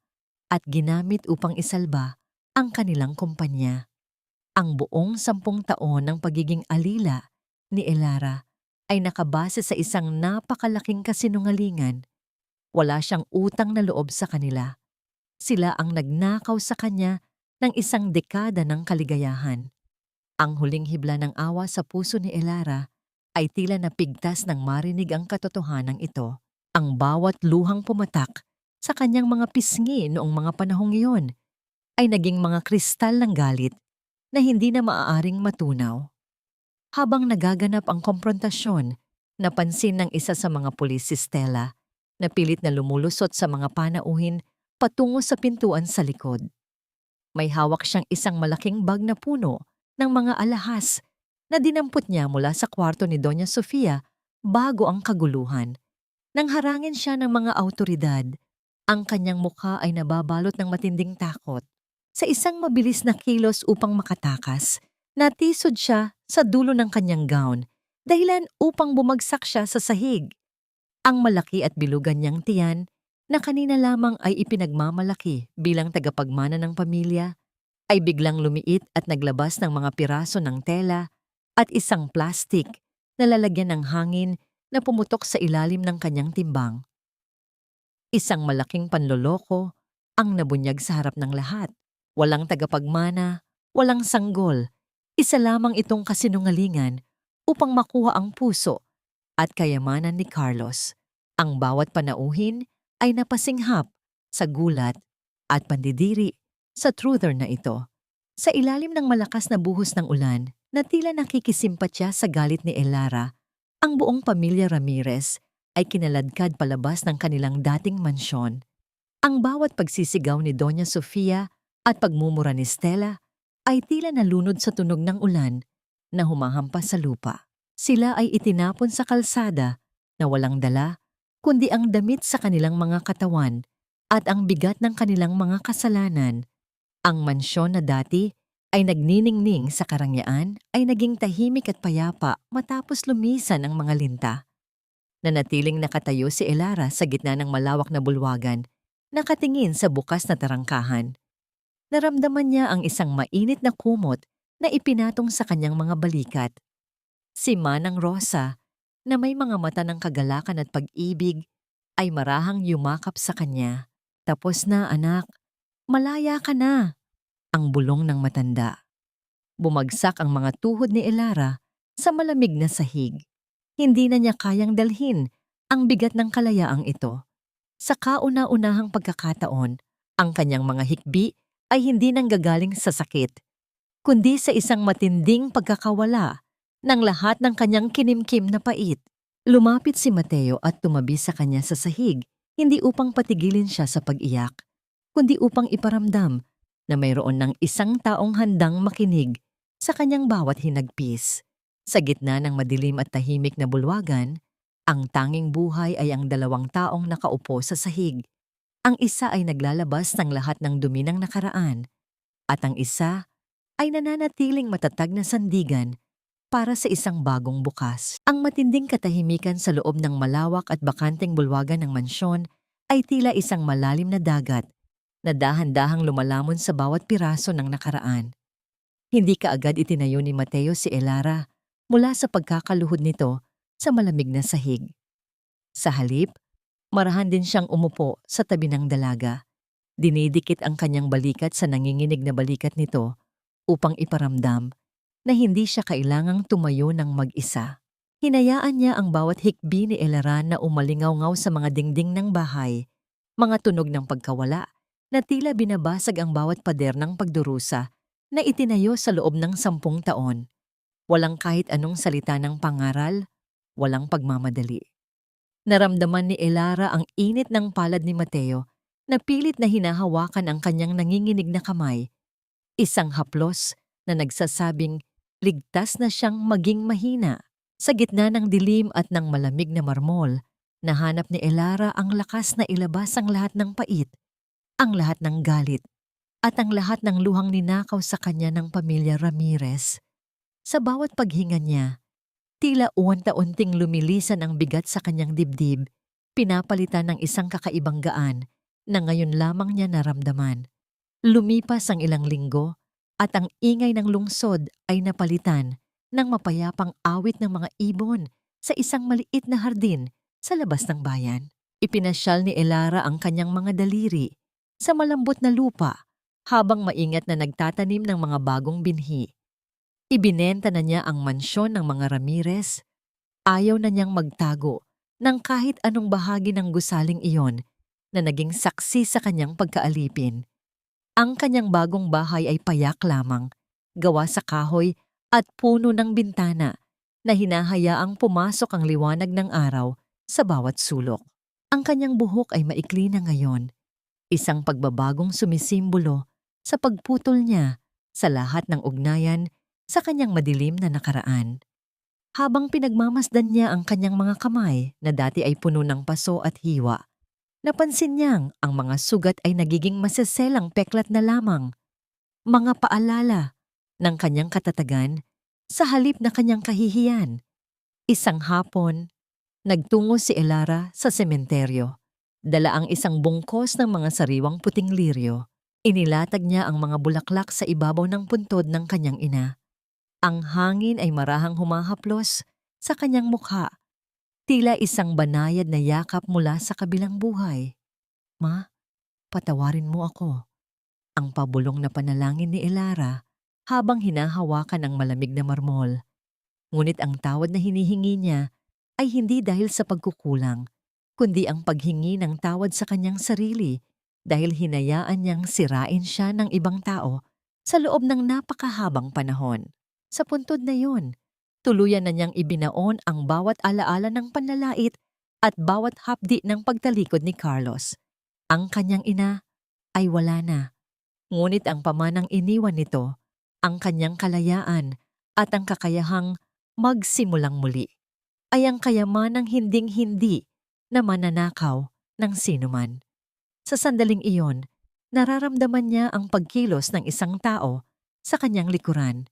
A: at ginamit upang isalba ang kanilang kumpanya. Ang buong 10 taon ng pagiging alila ni Elara ay nakabase sa isang napakalaking kasinungalingan. Wala siyang utang na loob sa kanila. Sila ang nagnakaw sa kanya ng isang dekada ng kaligayahan. Ang huling hibla ng awa sa puso ni Elara ay tila napigtas nang marinig ang katotohanan ito. Ang bawat luhang pumatak sa kanyang mga pisngi noong mga panahong iyon ay naging mga kristal ng galit na hindi na maaaring matunaw. Habang nagaganap ang komprontasyon, napansin ng isa sa mga pulis si Stella na pilit na lumulusot sa mga panauhin patungo sa pintuan sa likod. May hawak siyang isang malaking bag na puno ng mga alahas na dinampot niya mula sa kwarto ni Doña Sofia bago ang kaguluhan. Nang harangin siya ng mga awtoridad, ang kanyang mukha ay nababalot ng matinding takot. Sa isang mabilis na kilos upang makatakas, natisod siya sa dulo ng kanyang gown, dahilan upang bumagsak siya sa sahig. Ang malaki at bilugan niyang tiyan, na kanina lamang ay ipinagmamalaki bilang tagapagmana ng pamilya, ay biglang lumiit at naglabas ng mga piraso ng tela at isang plastik na lalagyan ng hangin na pumutok sa ilalim ng kanyang timbang. Isang malaking panloloko ang nabunyag sa harap ng lahat. Walang tagapagmana, walang sanggol, isa lamang itong kasinungalingan upang makuha ang puso at kayamanan ni Carlos. Ang bawat panauhin ay napasinghap sa gulat at pandidiri sa truther na ito. Sa ilalim ng malakas na buhos ng ulan na tila nakikisimpatya sa galit ni Elara, ang buong pamilya Ramirez ay kinaladkad palabas ng kanilang dating mansyon. Ang bawat pagsisigaw ni Doña Sofia at pagmumura ni Stella ay tila nalunod sa tunog ng ulan na humahampas sa lupa. Sila ay itinapon sa kalsada na walang dala kundi ang damit sa kanilang mga katawan at ang bigat ng kanilang mga kasalanan. Ang mansyon na dati ay nagniningning sa karangyaan ay naging tahimik at payapa matapos lumisan ang mga linta. Nanatiling nakatayo si Elara sa gitna ng malawak na bulwagan, nakatingin sa bukas na tarangkahan. Naramdaman niya ang isang mainit na kumot na ipinatong sa kanyang mga balikat. Si Manang Rosa, na may mga mata ng kagalakan at pag-ibig, ay marahang yumakap sa kanya. "Tapos na, anak. Malaya ka na." Ang bulong ng matanda. Bumagsak ang mga tuhod ni Elara sa malamig na sahig. Hindi na niya kayang dalhin ang bigat ng kalayaang ito. Sa kauna-unahang pagkakataon, ang kanyang mga hikbi ay hindi nanggagaling sa sakit, kundi sa isang matinding pagkakawala ng lahat ng kanyang kinimkim na pait. Lumapit si Mateo at tumabi sa kanya sa sahig, hindi upang patigilin siya sa pag-iyak, kundi upang iparamdam na mayroon ng isang taong handang makinig sa kanyang bawat hinagpis. Sa gitna ng madilim at tahimik na bulwagan, ang tanging buhay ay ang 2 taong nakaupo sa sahig. Ang isa ay naglalabas ng lahat ng dumi ng nakaraan, at ang isa ay nananatiling matatag na sandigan para sa isang bagong bukas. Ang matinding katahimikan sa loob ng malawak at bakanteng bulwagan ng mansyon ay tila isang malalim na dagat na dahan-dahang lumalamon sa bawat piraso ng nakaraan. Hindi kaagad itinayo ni Mateo si Elara mula sa pagkakaluhod nito sa malamig na sahig. Sa halip, marahan din siyang umupo sa tabi ng dalaga. Dinidikit ang kanyang balikat sa nanginginig na balikat nito upang iparamdam na hindi siya kailangang tumayo ng mag-isa. Hinayaan niya ang bawat hikbi ni Elara na umalingaw-ngaw sa mga dingding ng bahay, mga tunog ng pagkawala na tila binabasag ang bawat pader ng pagdurusa na itinayo sa loob ng 10 taon. Walang kahit anong salita ng pangaral, walang pagmamadali. Naramdaman ni Elara ang init ng palad ni Mateo na pilit na hinahawakan ang kanyang nanginginig na kamay. Isang haplos na nagsasabing ligtas na siyang maging mahina. Sa gitna ng dilim at ng malamig na marmol, nahanap ni Elara ang lakas na ilabas ang lahat ng pait, ang lahat ng galit, at ang lahat ng luhang ninakaw sa kanya ng pamilya Ramirez. Sa bawat paghinga niya, tila unta-unting lumilisan ang bigat sa kanyang dibdib, pinapalitan ng isang kakaibang gaan na ngayon lamang niya naramdaman. Lumipas ang ilang linggo at ang ingay ng lungsod ay napalitan ng mapayapang awit ng mga ibon sa isang maliit na hardin sa labas ng bayan. Ipinasyal ni Elara ang kanyang mga daliri sa malambot na lupa habang maingat na nagtatanim ng mga bagong binhi. Ibinenta na niya ang mansyon ng mga Ramirez. Ayaw na niyang magtago ng kahit anong bahagi ng gusaling iyon na naging saksi sa kanyang pagkaalipin. Ang kanyang bagong bahay ay payak lamang, gawa sa kahoy at puno ng bintana na hinahayaang pumasok ang liwanag ng araw sa bawat sulok. Ang kanyang buhok ay maikli na ngayon, isang pagbabagong sumisimbolo sa pagputol niya sa lahat ng ugnayan sa kanyang madilim na nakaraan. Habang pinagmamasdan niya ang kanyang mga kamay na dati ay puno ng paso at hiwa, napansin niyang ang mga sugat ay nagiging maseselang peklat na lamang, mga paalala ng kanyang katatagan sa halip na kanyang kahihiyan. Isang hapon, nagtungo si Elara sa sementeryo. Dala ang isang bungkos ng mga sariwang puting liryo. Inilatag niya ang mga bulaklak sa ibabaw ng puntod ng kanyang ina. Ang hangin ay marahang humahaplos sa kanyang mukha, tila isang banayad na yakap mula sa kabilang buhay. "Ma, patawarin mo ako." Ang pabulong na panalangin ni Elara habang hinahawakan ang malamig na marmol. Ngunit ang tawad na hinihingi niya ay hindi dahil sa pagkukulang, kundi ang paghingi ng tawad sa kanyang sarili dahil hinayaan niyang sirain siya ng ibang tao sa loob ng napakahabang panahon. Sa puntod na yun, tuluyan na niyang ibinaon ang bawat alaala ng panlalait at bawat hapdi ng pagtalikod ni Carlos. Ang kanyang ina ay wala na. Ngunit ang pamanang iniwan nito, ang kanyang kalayaan at ang kakayahang magsimulang muli, ay ang kayamanang hinding-hindi na mananakaw ng sinuman. Sa sandaling iyon, nararamdaman niya ang pagkilos ng isang tao sa kanyang likuran.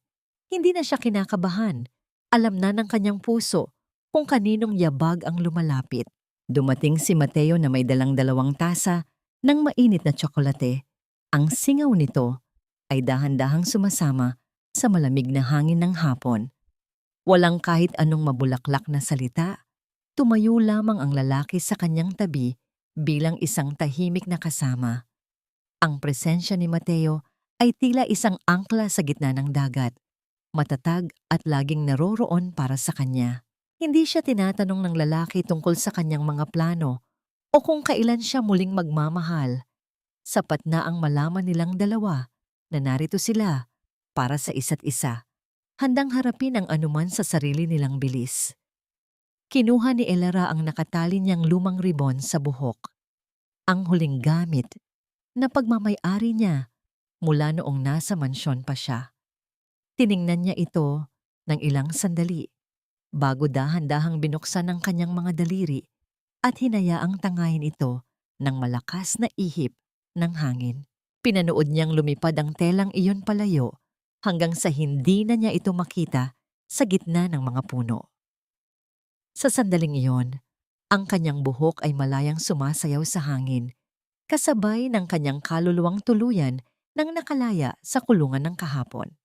A: Hindi na siya kinakabahan. Alam na ng kanyang puso kung kaninong yabag ang lumalapit. Dumating si Mateo na may dalang 2 tasa ng mainit na tsokolate. Ang singaw nito ay dahan-dahang sumasama sa malamig na hangin ng hapon. Walang kahit anong mabulaklak na salita. Tumayo lamang ang lalaki sa kanyang tabi bilang isang tahimik na kasama. Ang presensya ni Mateo ay tila isang angkla sa gitna ng dagat, matatag at laging naroroon para sa kanya. Hindi siya tinatanong ng lalaki tungkol sa kanyang mga plano o kung kailan siya muling magmamahal. Sapat na ang malaman nilang dalawa na narito sila para sa isa't isa, handang harapin ang anuman sa sarili nilang bilis. Kinuha ni Elara ang nakatali niyang lumang ribon sa buhok, ang huling gamit na pagmamay-ari niya mula noong nasa mansyon pa siya. Tiningnan niya ito ng ilang sandali bago dahan-dahang binuksan ang kanyang mga daliri at hinayaang tangayin ito ng malakas na ihip ng hangin. Pinanood niyang lumipad ang telang iyon palayo hanggang sa hindi na niya ito makita sa gitna ng mga puno. Sa sandaling iyon, ang kanyang buhok ay malayang sumasayaw sa hangin, kasabay ng kanyang kaluluwang tuluyan nang nakalaya sa kulungan ng kahapon.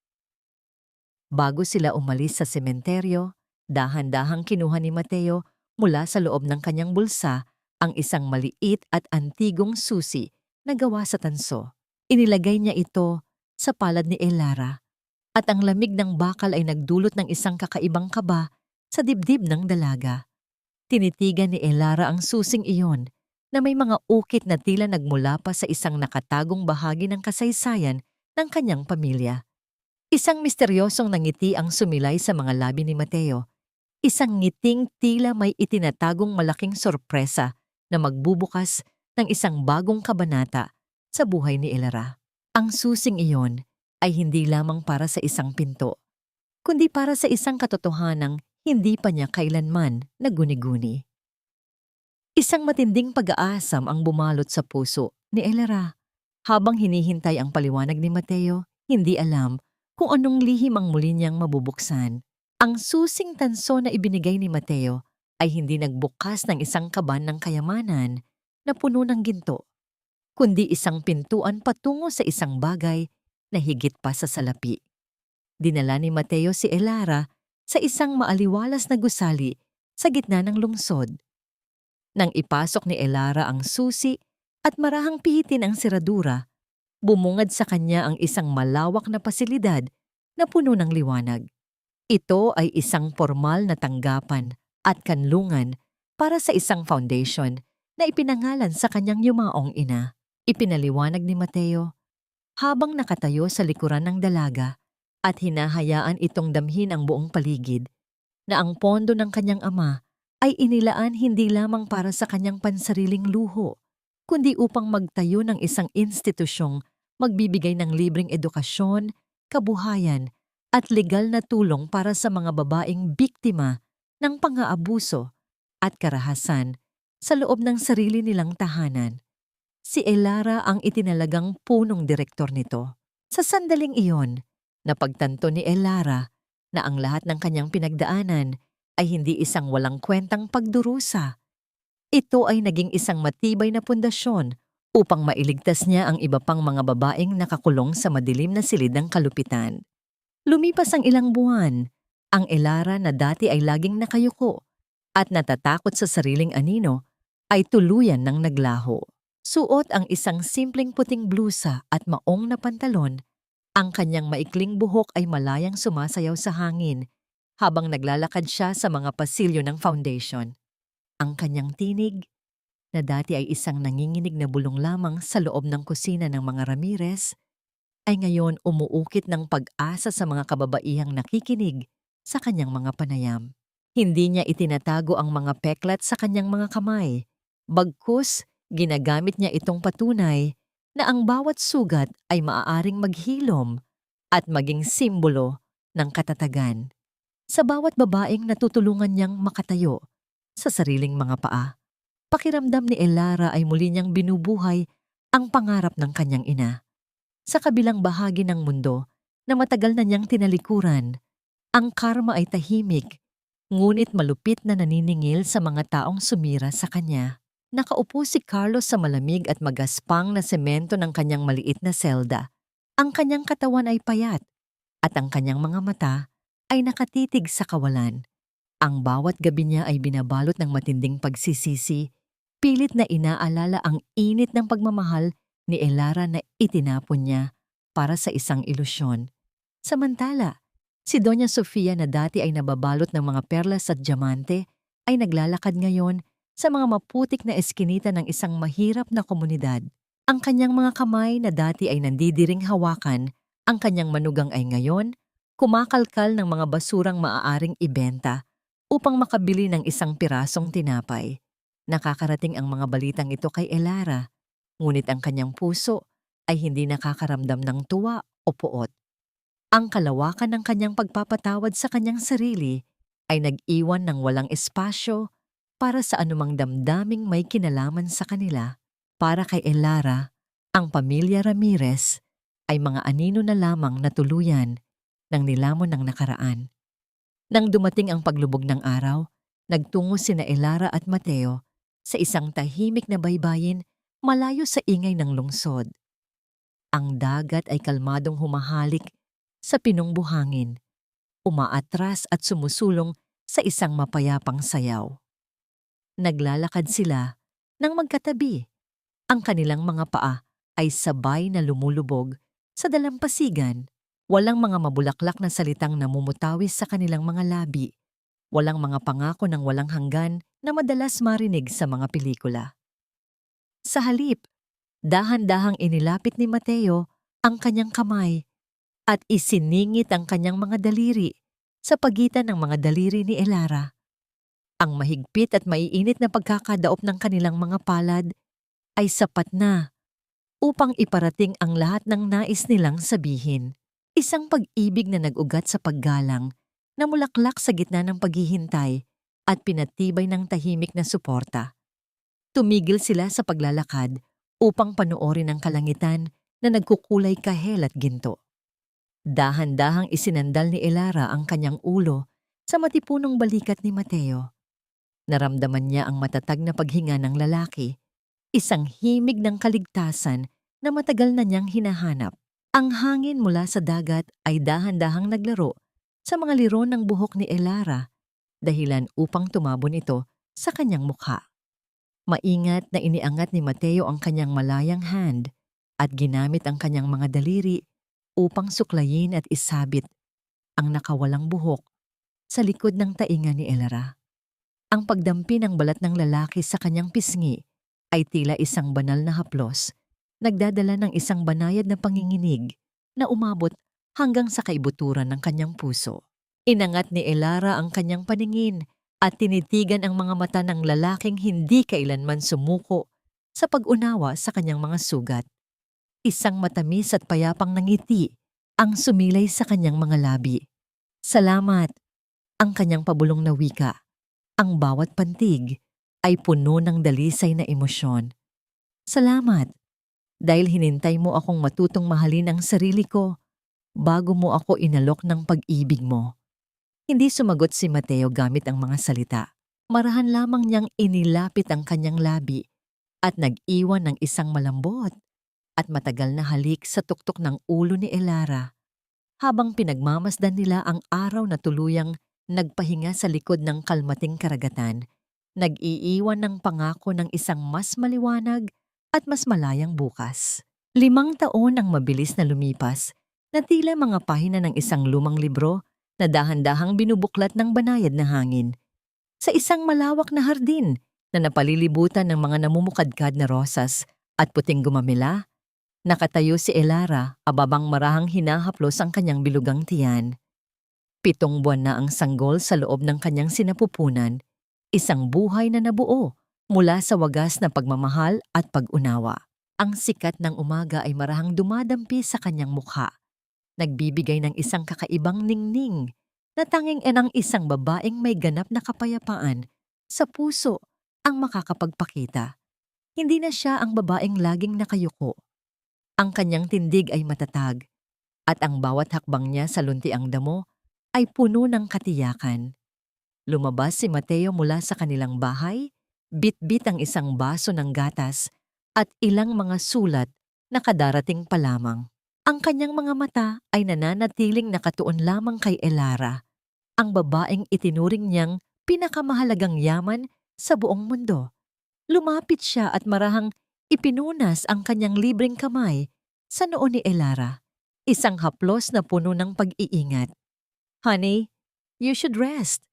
A: Bago sila umalis sa sementeryo, dahan-dahang kinuha ni Mateo mula sa loob ng kanyang bulsa ang isang maliit at antigong susi na gawa sa tanso. Inilagay niya ito sa palad ni Elara at ang lamig ng bakal ay nagdulot ng isang kakaibang kaba sa dibdib ng dalaga. Tinitigan ni Elara ang susing iyon na may mga ukit na tila nagmula pa sa isang nakatagong bahagi ng kasaysayan ng kanyang pamilya. Isang misteryosong nangiti ang sumilay sa mga labi ni Mateo. Isang ngiting tila may itinatagong malaking sorpresa na magbubukas ng isang bagong kabanata sa buhay ni Elara. Ang susing iyon ay hindi lamang para sa isang pinto, kundi para sa isang katotohanang hindi pa niya kailanman naguni-guni. Isang matinding pag-aasam ang bumalot sa puso ni Elara. Habang hinihintay ang paliwanag ni Mateo, hindi alam kung anong lihim ang muli niyang mabubuksan. Ang susing tanso na ibinigay ni Mateo ay hindi nagbukas ng isang kaban ng kayamanan na puno ng ginto, kundi isang pintuan patungo sa isang bagay na higit pa sa salapi. Dinala ni Mateo si Elara sa isang maaliwalas na gusali sa gitna ng lungsod. Nang ipasok ni Elara ang susi at marahang pihitin ang seradura, bumungad sa kanya ang isang malawak na pasilidad na puno ng liwanag. Ito ay isang formal na tanggapan at kanlungan para sa isang foundation na ipinangalan sa kanyang yumaong ina. Ipinaliwanag ni Mateo habang nakatayo sa likuran ng dalaga at hinahayaan itong damhin ang buong paligid na ang pondo ng kanyang ama ay inilaan hindi lamang para sa kanyang pansariling luho, kundi upang magtayo ng isang institusyong magbibigay ng libreng edukasyon, kabuhayan, at legal na tulong para sa mga babaeng biktima ng pang-aabuso at karahasan sa loob ng sarili nilang tahanan. Si Elara ang itinalagang punong direktor nito. Sa sandaling iyon, napagtanto ni Elara na ang lahat ng kanyang pinagdaanan ay hindi isang walang kwentang pagdurusa. Ito ay naging isang matibay na pundasyon upang mailigtas niya ang iba pang mga babaeng nakakulong sa madilim na silid ng kalupitan. Lumipas ang ilang buwan, ang Elara na dati ay laging nakayuko at natatakot sa sariling anino ay tuluyan ng naglaho. Suot ang isang simpleng puting blusa at maong na pantalon, ang kanyang maikling buhok ay malayang sumasayaw sa hangin habang naglalakad siya sa mga pasilyo ng foundation. Ang kanyang tinig, na dati ay isang nanginginig na bulong lamang sa loob ng kusina ng mga Ramirez, ay ngayon umuukit ng pag-asa sa mga kababaihang nakikinig sa kanyang mga panayam. Hindi niya itinatago ang mga peklat sa kanyang mga kamay. Bagkus, ginagamit niya itong patunay na ang bawat sugat ay maaaring maghilom at maging simbolo ng katatagan. Sa bawat babaeng natutulungan niyang makatayo sa sariling mga paa, pakiramdam ni Elara ay muli niyang binubuhay ang pangarap ng kanyang ina. Sa kabilang bahagi ng mundo na matagal na niyang tinalikuran, ang karma ay tahimik, ngunit malupit na naniningil sa mga taong sumira sa kanya. Nakaupo si Carlos sa malamig at magaspang na semento ng kanyang maliit na selda. Ang kanyang katawan ay payat at ang kanyang mga mata ay nakatitig sa kawalan. Ang bawat gabi niya ay binabalot ng matinding pagsisisi, pilit na inaalala ang init ng pagmamahal ni Elara na itinapon niya para sa isang ilusyon. Samantala, si Doña Sofia na dati ay nababalot ng mga perlas at diamante ay naglalakad ngayon sa mga maputik na eskinita ng isang mahirap na komunidad. Ang kanyang mga kamay na dati ay nandidiring hawakan, ang kanyang manugang ay ngayon kumakalkal ng mga basurang maaaring ibenta upang makabili ng isang pirasong tinapay. Nakakarating ang mga balitang ito kay Elara, ngunit ang kanyang puso ay hindi nakakaramdam ng tuwa o puot. Ang kalawakan ng kanyang pagpapatawad sa kanyang sarili ay nag-iwan ng walang espasyo para sa anumang damdaming may kinalaman sa kanila. Para kay Elara, ang pamilya Ramirez ay mga anino na lamang na tuluyan ng nilamon ng nakaraan. Nang dumating ang paglubog ng araw, nagtungo sina Elara at Mateo sa isang tahimik na baybayin malayo sa ingay ng lungsod. Ang dagat ay kalmadong humahalik sa pinong buhangin, umaatras at sumusulong sa isang mapayapang sayaw. Naglalakad sila nang magkatabi. Ang kanilang mga paa ay sabay na lumulubog sa dalampasigan. Walang mga mabulaklak na salitang namumutawis sa kanilang mga labi. Walang mga pangako ng walang hanggan na madalas marinig sa mga pelikula. Sa halip, dahan-dahang inilapit ni Mateo ang kanyang kamay at isiningit ang kanyang mga daliri sa pagitan ng mga daliri ni Elara. Ang mahigpit at maiinit na pagkakadaop ng kanilang mga palad ay sapat na upang iparating ang lahat ng nais nilang sabihin. Isang pag-ibig na nag-ugat sa paggalang, na mulaklak sa gitna ng paghihintay at pinatibay ng tahimik na suporta. Tumigil sila sa paglalakad upang panoorin ang kalangitan na nagkukulay kahel at ginto. Dahan-dahang isinandal ni Elara ang kanyang ulo sa matipunong balikat ni Mateo. Naramdaman niya ang matatag na paghinga ng lalaki, isang himig ng kaligtasan na matagal na niyang hinahanap. Ang hangin mula sa dagat ay dahan-dahang naglaro sa mga liro ng buhok ni Elara, dahilan upang tumabon ito sa kanyang mukha. Maingat na iniangat ni Mateo ang kanyang malayang hand at ginamit ang kanyang mga daliri upang suklayin at isabit ang nakawalang buhok sa likod ng tainga ni Elara. Ang pagdampi ng balat ng lalaki sa kanyang pisngi ay tila isang banal na haplos, nagdadala ng isang banayad na panginginig na umabot hanggang sa kaibuturan ng kanyang puso. Inangat ni Elara ang kanyang paningin at tinitigan ang mga mata ng lalaking hindi kailanman sumuko sa pag-unawa sa kanyang mga sugat. Isang matamis at payapang nangiti ang sumilay sa kanyang mga labi. Salamat, ang kanyang pabulong na wika. Ang bawat pantig ay puno ng dalisay na emosyon. Salamat, dahil hinintay mo akong matutong mahalin ang sarili ko bago mo ako inalok ng pag-ibig mo. Hindi sumagot si Mateo gamit ang mga salita. Marahan lamang niyang inilapit ang kanyang labi at nag-iwan ng isang malambot at matagal na halik sa tuktok ng ulo ni Elara, habang pinagmamasdan nila ang araw na tuluyang nagpahinga sa likod ng kalmating karagatan, nag-iiwan ng pangako ng isang mas maliwanag at mas malayang bukas. 5 taon ang mabilis na lumipas, na tila mga pahina ng isang lumang libro na dahan-dahang binubuklat ng banayad na hangin. Sa isang malawak na hardin na napalilibutan ng mga namumukadkad na rosas at puting gumamela, nakatayo si Elara, ababang marahang hinahaplos ang kanyang bilugang tiyan. 7 buwan na ang sanggol sa loob ng kanyang sinapupunan, isang buhay na nabuo mula sa wagas na pagmamahal at pag-unawa. Ang sikat ng umaga ay marahang dumadampi sa kanyang mukha, nagbibigay ng isang kakaibang ningning na tanging ng isang babaeng may ganap na kapayapaan sa puso ang makakapagpakita. Hindi na siya ang babaeng laging nakayuko. Ang kanyang tindig ay matatag at ang bawat hakbang niya sa luntiang damo ay puno ng katiyakan. Lumabas si Mateo mula sa kanilang bahay, bit-bit ang isang baso ng gatas at ilang mga sulat na kadarating pa lamang. Ang kanyang mga mata ay nananatiling nakatuon lamang kay Elara, ang babaeng itinuring niyang pinakamahalagang yaman sa buong mundo. Lumapit siya at marahang ipinunas ang kanyang libreng kamay sa noo ni Elara, isang haplos na puno ng pag-iingat. Honey, you should rest.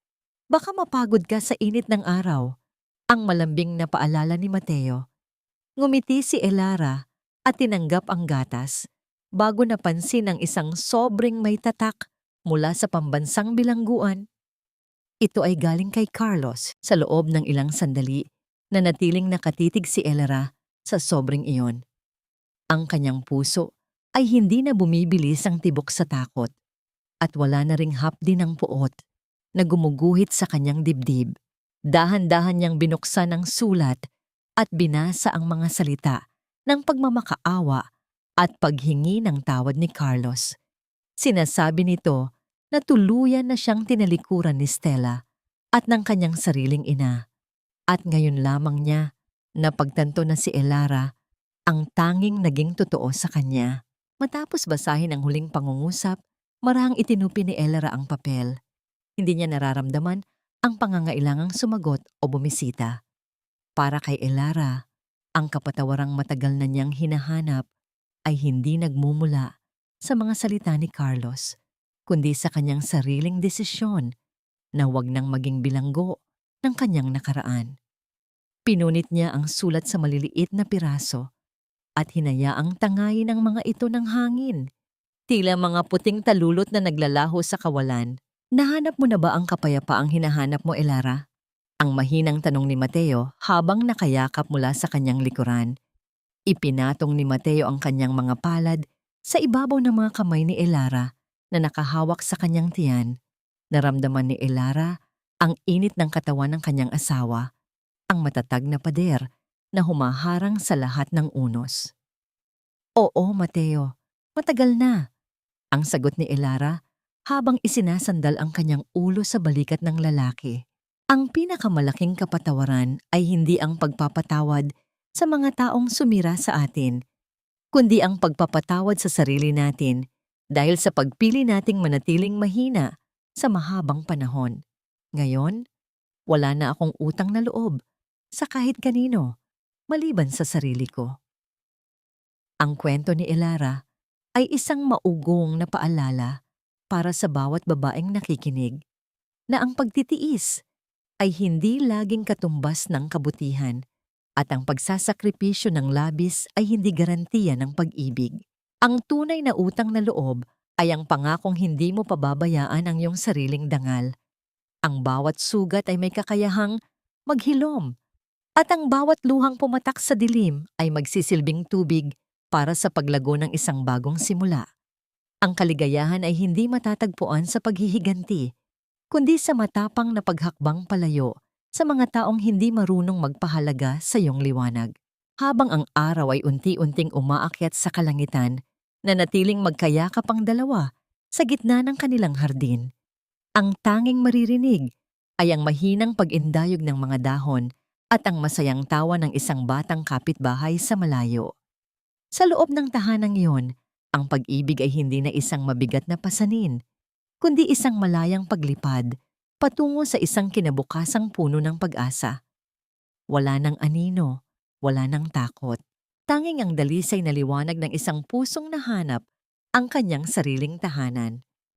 A: Baka mapagod ka sa init ng araw, ang malambing na paalala ni Mateo. Ngumiti si Elara at tinanggap ang gatas bago napansin ang isang sobrang may tatak mula sa pambansang bilangguan. Ito ay galing kay Carlos. Sa loob ng ilang sandali, nanatiling nakatitig si Elara sa sobrang iyon. Ang kanyang puso ay hindi na bumibilis ang tibok sa takot at wala na ring hapdi ng puot na gumuguhit sa kanyang dibdib. Dahan-dahan niyang binuksan ang sulat at binasa ang mga salita ng pagmamakaawa at paghingi ng tawad ni Carlos. Sinasabi nito na tuluyan na siyang tinalikuran ni Stella at ng kanyang sariling ina. At ngayon lamang niya napagtanto na si Elara ang tanging naging totoo sa kanya. Matapos basahin ang huling pangungusap, marahang itinupi ni Elara ang papel. Hindi niya nararamdaman ang pangangailangang sumagot o bumisita. Para kay Elara, ang kapatawarang matagal na niyang hinahanap ay hindi nagmumula sa mga salita ni Carlos, kundi sa kanyang sariling desisyon na huwag nang maging bilanggo ng kanyang nakaraan. Pinunit niya ang sulat sa maliliit na piraso at hinayaang tangayin ang mga ito ng hangin. tila mga puting talulot na naglalaho sa kawalan. Nahanap mo na ba ang kapayapaang hinahanap mo, Elara? Ang mahinang tanong ni Mateo habang nakayakap mula sa kanyang likuran. Ipinatong ni Mateo ang kanyang mga palad sa ibabaw ng mga kamay ni Elara na nakahawak sa kanyang tiyan. Naramdaman ni Elara ang init ng katawan ng kanyang asawa, ang matatag na pader na humaharang sa lahat ng unos. Oo, Mateo, matagal na, ang sagot ni Elara habang isinasandal ang kanyang ulo sa balikat ng lalaki. Ang pinakamalaking kapatawaran ay hindi ang pagpapatawad sa mga taong sumira sa atin, kundi ang pagpapatawad sa sarili natin dahil sa pagpili nating manatiling mahina sa mahabang panahon. Ngayon, wala na akong utang na loob sa kahit kanino, maliban sa sarili ko. Ang kwento ni Elara ay isang maugong na paalala para sa bawat babaeng nakikinig na ang pagtitiis ay hindi laging katumbas ng kabutihan at ang pagsasakripisyo ng labis ay hindi garantiya ng pag-ibig. Ang tunay na utang na loob ay ang pangakong hindi mo pababayaan ang iyong sariling dangal. Ang bawat sugat ay may kakayahang maghilom at ang bawat luhang pumatak sa dilim ay magsisilbing tubig para sa paglago ng isang bagong simula. Ang kaligayahan ay hindi matatagpuan sa paghihiganti, kundi sa matapang na paghakbang palayo sa mga taong hindi marunong magpahalaga sa iyong liwanag. Habang ang araw ay unti-unting umaakyat sa kalangitan, nanatiling magkayakap ang dalawa sa gitna ng kanilang hardin. Ang tanging maririnig ay ang mahinang pag-indayog ng mga dahon at ang masayang tawa ng isang batang kapitbahay sa malayo. Sa loob ng tahanang iyon, ang pag-ibig ay hindi na isang mabigat na pasanin, kundi isang malayang paglipad patungo sa isang kinabukasang puno ng pag-asa. Wala nang anino, wala nang takot. Tanging ang dalisay na liwanag ng isang pusong nahanap ang kanyang sariling tahanan.